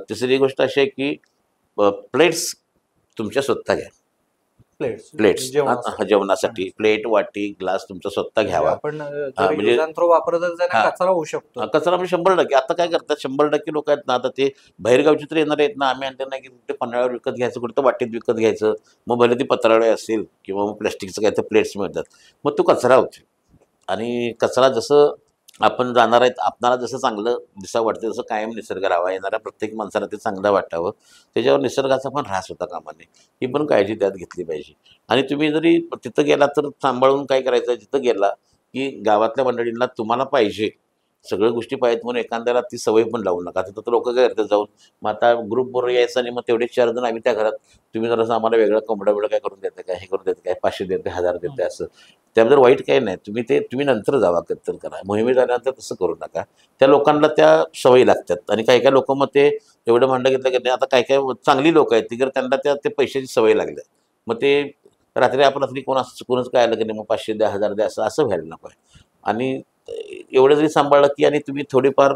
तिसरी गोष्ट अशी आहे की प्लेट्स तुमच्या स्वतः घ्या. प्लेट्स जेवणासाठी प्लेट वाटी ग्लास तुमचा स्वतः घ्यावा. आपण म्हणजे वापरत हा. कचरा होऊ शकतो. कचरा म्हणजे 100%. आता काय करतात 100% लोक आहेत ना, आता ते बाहेरगावची तर येणार आहेत ना, आम्ही आणलं नाही की ते पन्हाळ्यावर विकत घ्यायचं, कुठं तर वाटेत विकत घ्यायचं. मग भले ती पत्रावळी असेल किंवा मग प्लॅस्टिकचं काय तर प्लेट्स मिळतात, मग तो कचरा होतो. आणि कचरा जसं आपण जाणार आहेत, आपणाला जसं चांगलं दिसावं वाटतं तसं कायम निसर्ग राहावा, येणाऱ्या प्रत्येक माणसाला ते चांगलं वाटावं, त्याच्यावर निसर्गाचा पण ऱ्हास होता कामा नये, ही पण काळजी त्यात घेतली पाहिजे. आणि तुम्ही जरी तिथं गेला तर सांभाळून काय करायचं, तिथं गेला की गावातल्या मंडळींना तुम्हाला पाहिजे सगळ्या गोष्टी पाहिजेत म्हणून एखाद्याला ती सवय पण लावू नका. तिथं तर लोक काय करतात जाऊन, मग आता ग्रुपबरोबर यायचं आणि मग तेवढे 4 जण आम्ही त्या घरात, तुम्ही जरासं आम्हाला वेगळं कोंबडं बिडं काय करून देतं काय, हे करून देतं काय, 500 देते 1000 देते असं. त्याबद्दल वाईट काही नाही, तुम्ही नंतर जावा, कत्तर करा, मोहिमे झाल्यानंतर तसं करू नका. त्या लोकांना त्या सवयी लागतात. आणि काही काही लोक मग ते एवढं भांडं घेतलं की नाही, आता काही काही चांगली लोक आहेत ती जर त्यांना ते पैशाची सवय लागल्या, मग ते रात्री कोण असं चुकूनच काय आलं की नाही मग 500 द्या 1000 द्या असं व्हायला नको आहे. आणि एवढं जरी सांभाळलं की, आणि तुम्ही थोडीफार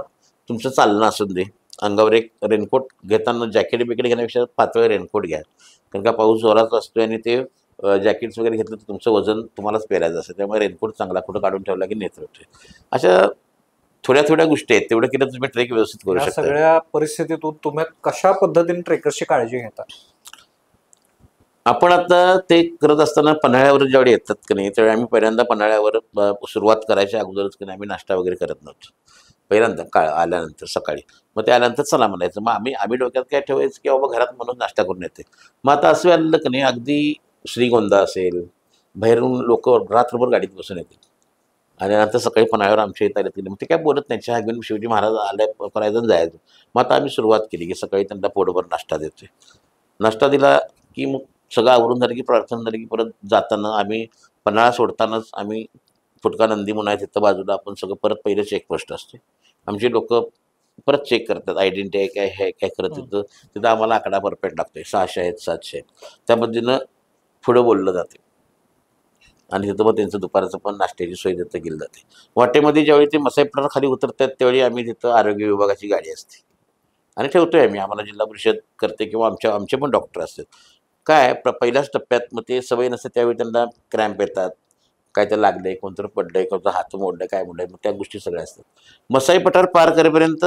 तुमचं चालणं असून दे, अंगावर एक रेनकोट घेताना जॅकेट बिकेट घेण्यापेक्षा पातळ रेनकोट घ्या, कारण का पाऊस जोराचा असतोय आणि ते जॅकेट्स वगैरे घेतलं तर तुमचं वजन तुम्हालाच पेरायचं असतं, त्यामुळे रेनकोट चांगला कुठं काढून ठेवला की नेत्र होतोय. अशा थोड्या थोड्या गोष्टी आहेत, तेवढं केलं तुम्ही ट्रेक व्यवस्थित करू या शकता. सगळ्या परिस्थितीतून तुम्ही कशा पद्धतीने ट्रेकर्सची काळजी घेता? आपण आता ते करत असताना पन्हाळ्यावर ज्यावेळी येतात की नाही, त्यावेळी आम्ही पहिल्यांदा पन्हाळ्यावर सुरुवात करायच्या अगोदरच की नाही आम्ही नाश्ता वगैरे करत नव्हतो. पहिल्यांदा आल्यानंतर सकाळी, मग ते आल्यानंतर चला म्हणायचं, मग आम्ही डोक्यात काय ठेवायचं की बाबा घरात म्हणून नाश्ता करून येते. मग आता असं आलेलं की नाही, अगदी श्रीगोंदा असेल, बाहेरून लोक रात्रभर गाडीत बसून येतील आणि नंतर सकाळी पन्हाळ्यावर आमच्या इथं आले की मग ते काय बोलत नाही, चहा घेऊन शिवजी महाराज आल्या करायचं आणि जायचं. मग आता आम्ही सुरुवात केली की सकाळी त्यांना पोटभर नाश्ता देतोय. नाश्ता दिला की मग सगळं आवरून झालं की प्रार्थना झाली की परत जाताना आम्ही पन्हाळा सोडतानाच आम्ही फुटका नंदी म्हणून आहे तिथं बाजूला, आपण सगळं परत पहिलं चेकपोस्ट असते, आमची लोक परत चेक करतात आयडेंटिटी आहे काय, हे काय करत तिथं आम्हाला आकडा परफेक्ट लागतोय, 600 आहेत 700 आहेत, त्या पद्धतीनं पुढं बोललं जाते. आणि तिथं मग त्यांचं दुपारचं पण नाश्त्याची सोय तिथं केली जाते. वाटेमध्ये ज्यावेळी ते मसाई प्लॉट खाली उतरतात त्यावेळी आम्ही तिथं आरोग्य विभागाची गाडी असते आणि ठेवतोय आम्ही, आम्हाला जिल्हा परिषद करते किंवा आमचे पण डॉक्टर असतात. काय पहिल्याच टप्प्यात मग ते सवय नसते त्यावेळी त्यांना क्रॅम्प येतात, काय तर लागलंय, कोणतं पडलंय, कोणतं हात मोडलंय, काय मोडलंय, मग त्या गोष्टी सगळ्या असतात. मसाई पठार पार करेपर्यंत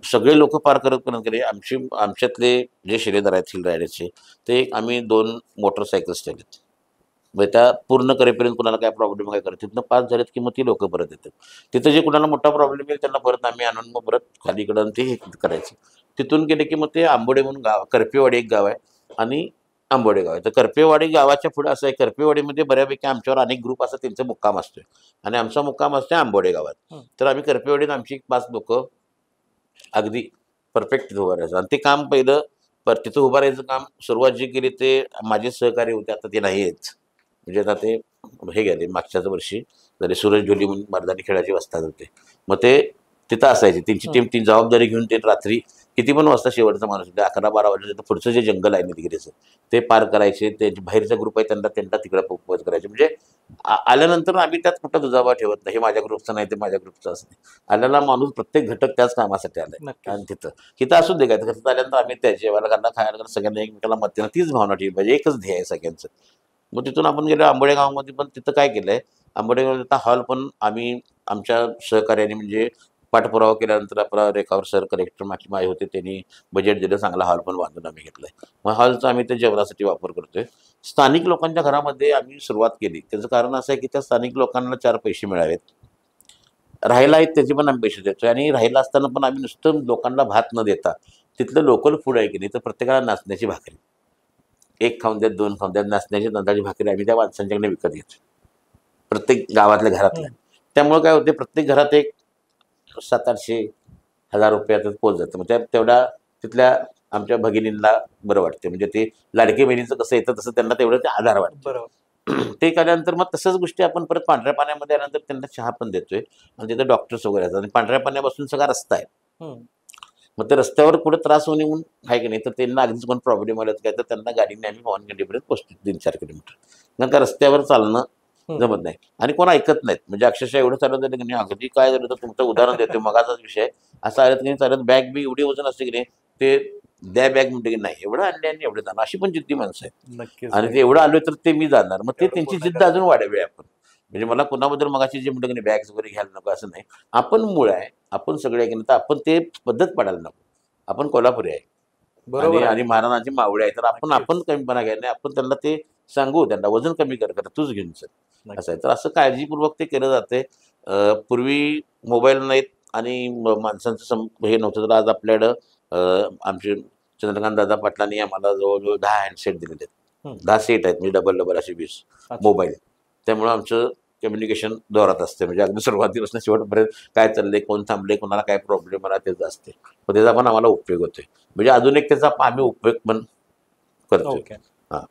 सगळे लोक पार करतपर्यंत गेले आमच्यातले जे शिलेदार आहेत हिल रायडरचे, ते आम्ही 2 मोटरसायकल्स ठेवलेत. मग त्या पूर्ण करेपर्यंत कुणाला काय प्रॉब्लेम काय करत, तिथनं पास झालेत की मग ती लोक परत येतात. तिथं जे कुणाला मोठा प्रॉब्लेम येईल त्यांना परत आम्ही आणून मग परत खालीकडं ते हे करायचं. तिथून गेले की मग ते आंबोडे म्हणून गाव, करपेवाडी एक गाव आहे आणि आंबोडे गाव आहे. तर करपेवाडी गावाच्या पुढे असं आहे, करपेवाडीमध्ये बऱ्यापैकी आमच्यावर अनेक ग्रुप असतात, त्यांचा मुक्काम असतोय आणि आमचा मुक्काम असतो आंबोडे गावात. तर आम्ही करपेवाडीत आमची 5 लोक अगदी परफेक्ट तिथं उभं राहायचं आणि ते काम पहिलं तिथं उभं राहायचं काम सुरुवात जी केली ते माझे सहकारी होते, आता ते नाही आहेत. म्हणजे आता ते हे गेले मागच्याच वर्षी, जरी सूरज ढोली म्हणून मर्दानी खेळाची वस्ताद होते, मग ते तिथं असायचे, त्यांची टीम ती जबाबदारी घेऊन ते रात्री किती पण वाजता शेवटचा माणूस होते 11-12 वाजता पुढचं जे जंगल आहे निलगिरीचं ते पार करायचे, ते बाहेरचा ग्रुप आहे त्यांना तिकडं पोहोच करायचे. म्हणजे आल्यानंतर आम्ही त्यात कुठं दुजाबा ठेवत नाही, हे माझ्या ग्रुपचं नाही ते माझ्या ग्रुपचं असं नाही. आल्याला माणूस प्रत्येक घटक त्याच कामासाठी आलाय आणि तिथं असू दे काय, तिथं आल्यानंतर आम्ही त्या जेवायला घालणं खायला घालणं सगळ्यांना एकमेकाला मत देणं, तीच भावना ठेवली पाहिजे, एकच ध्येय आहे सगळ्यांचं. मग तिथून आपण गेलो आंबोडे गावामध्ये, पण तिथं काय केलंय, आंबोडे गावात हॉल पण आम्ही आमच्या सहकार्याने म्हणजे पाठपुरावा केल्यानंतर आपला रेखावर सर कलेक्टर माय होते, त्यांनी बजेट दिलं, चांगला हॉल पण बांधून आम्ही घेतलाय. मग हॉलचा आम्ही ते जेवणासाठी वापर करतोय. स्थानिक लोकांच्या घरामध्ये आम्ही सुरुवात केली, त्याचं कारण असं आहे की त्या स्थानिक लोकांना 4 पैसे मिळावेत, राहायला आहेत त्याचे पण आम्ही पैसे देतोय. आणि राहायला असताना पण आम्ही नुसतं लोकांना भात न देता तिथलं लोकल फूड आहे की नाही, तर प्रत्येकाला नाचण्याची भाकरी, 1 खाऊन द्यात 2 खाऊन द्यात, नाचण्याची तांदळाची भाकरी आम्ही त्या माणसांच्याकडे विकत घेतो प्रत्येक गावातल्या घरातल्या. त्यामुळे काय होते, प्रत्येक घरात एक 700-800 रुपयातच पोच जातं. मग तेवढा तिथल्या आमच्या भगिनींना बरं वाटते, म्हणजे ते लाडके बहिणीचं कसं येतं तसं त्यांना तेवढं ते आधार वाटतं. ते केल्यानंतर मग तसंच गोष्टी आपण परत पांढऱ्या पाण्यामध्ये आल्यानंतर त्यांना चहा पण देतोय आणि तिथे डॉक्टर्स वगैरे असतात आणि पांढऱ्या पाण्यापासून सगळा रस्ता आहे. मग ते रस्त्यावर कुठे त्रास होऊ नये म्हणून आहे की नाही, तर त्यांना अगदीच कोण प्रॉब्लेम आला काय तर त्यांना गाडीने आम्ही पवनखिंडीपर्यंत पोहोचतो 3-4 किलोमीटर. कारण का रस्त्यावर चालणं जमत नाही आणि कोण ऐकत नाहीत. म्हणजे अक्षरशः एवढं चालत झालं की नाही, अगदी काय झालं तर तुमचं उदाहरण देतो मगाचाच विषय असा आलं की नाही, चालत बॅग बी एवढी वजन असते की नाही, ते द्या बॅग म्हणते की नाही एवढं आणले आणि एवढं जाणार, अशी पण जिद्दी माणसं आहेत. नक्कीच. आणि ते एवढं आलोय तर ते मी जाणार, मग ते एवढं त्यांची पूर्ण जिद्द अजून वाढावी आपण. म्हणजे मला कुणाबद्दल मगाशी जे म्हणतो की नाही बॅग्स वगैरे घ्यायला नको असं नाही. आपण मूळ आहे, आपण सगळे की नाही, तर आपण ते पद्धत पाडायला नको. आपण कोल्हापुरी आहे बरोबर आणि आहे. आणि महाराजांची मावळे आहे, तर आपण नक्कीच. आपण कमीपणा घ्यायला नाही. आपण त्यांना ते सांगू, त्यांना वजन कमी कर तूच घेऊन चल नक्की. असं आहे. तर असं काळजीपूर्वक ते केलं जाते. पूर्वी मोबाईल नाहीत आणि माणसांचं हे नव्हतं, तर आज आपल्याकडं आमचे चंद्रकांत दादा पाटलांनी आम्हाला जवळजवळ 10 हँडसेट दिलेले आहेत. 10 सेट आहेत, म्हणजे डबल डबल असे 20 मोबाईल. त्यामुळं आमचं कम्युनिकेशन जोरात असते. म्हणजे अगदी सुरुवातीपासून शेवटपर्यंत काय चाललंय, कोण थांबले, कोणाला काय प्रॉब्लेम आला त्याचं असते. पण त्याचा पण आम्हाला उपयोग होतोय. म्हणजे अजून एक त्याचा आम्ही उपयोग पण करतोय. ओके. हां.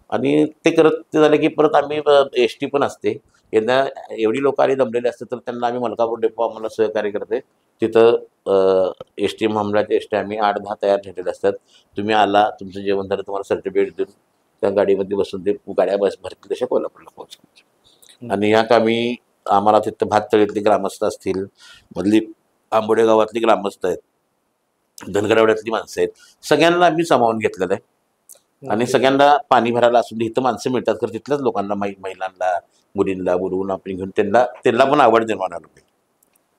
आणि ते करत ते झालं की परत आम्ही एस टी पण असते. यांना एवढी लोक आली जमलेली असते तर त्यांना आम्ही मलकापूर डेपो आम्हाला सहकार्य करते. तिथं एस टी महामंडळाच्या एस टी आम्ही 8-10 तयार ठेवलेल्या असतात. तुम्ही आला, तुमचं जेवण झालं, तुम्हाला सर्टिफिकेट देऊन त्या गाडीमध्ये बसून ते गाड्या भरतील तशा कोल्हापूरला पोहोचतात. आणि या कामी आम्हाला तिथं भाततळीतली ग्रामस्थ असतील, मधली आंबोडे गावातली ग्रामस्थ आहेत, धनगरवाड्यातली माणसं आहेत, सगळ्यांना आम्ही सामावून घेतलेलं आहे. आणि सगळ्यांना पाणी भरायला असून दे इथं माणसं मिळतात, तर तिथल्याच लोकांना महिलांना मुलींना बोलवून आपण घेऊन त्यांना पण आवड निर्माण आली.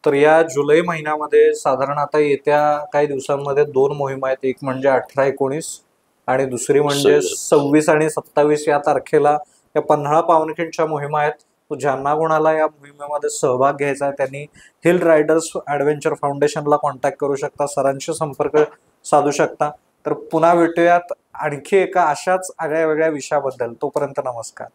तर या जुलै महिन्यामध्ये साधारण आता येत्या काही दिवसांमध्ये 2 मोहिमा आहेत. एक म्हणजे 18-19 आणि दुसरी म्हणजे 26 आणि 27 या तारखेला या पन्हाळा पावनखिंडच्या मोहिमा आहेत. ज्यांना कोणाला या मोहिमेमध्ये सहभाग घ्यायचा आहे त्यांनी हिल रायडर्स ॲडव्हेंचर फाउंडेशनला कॉन्टॅक्ट करू शकता, सरांशी संपर्क साधू शकता. तर पुन्हा भेटूयात आणखी एका अशाच आगळ्या वेगळ्या विषयाबद्दल. तोपर्यंत नमस्कार.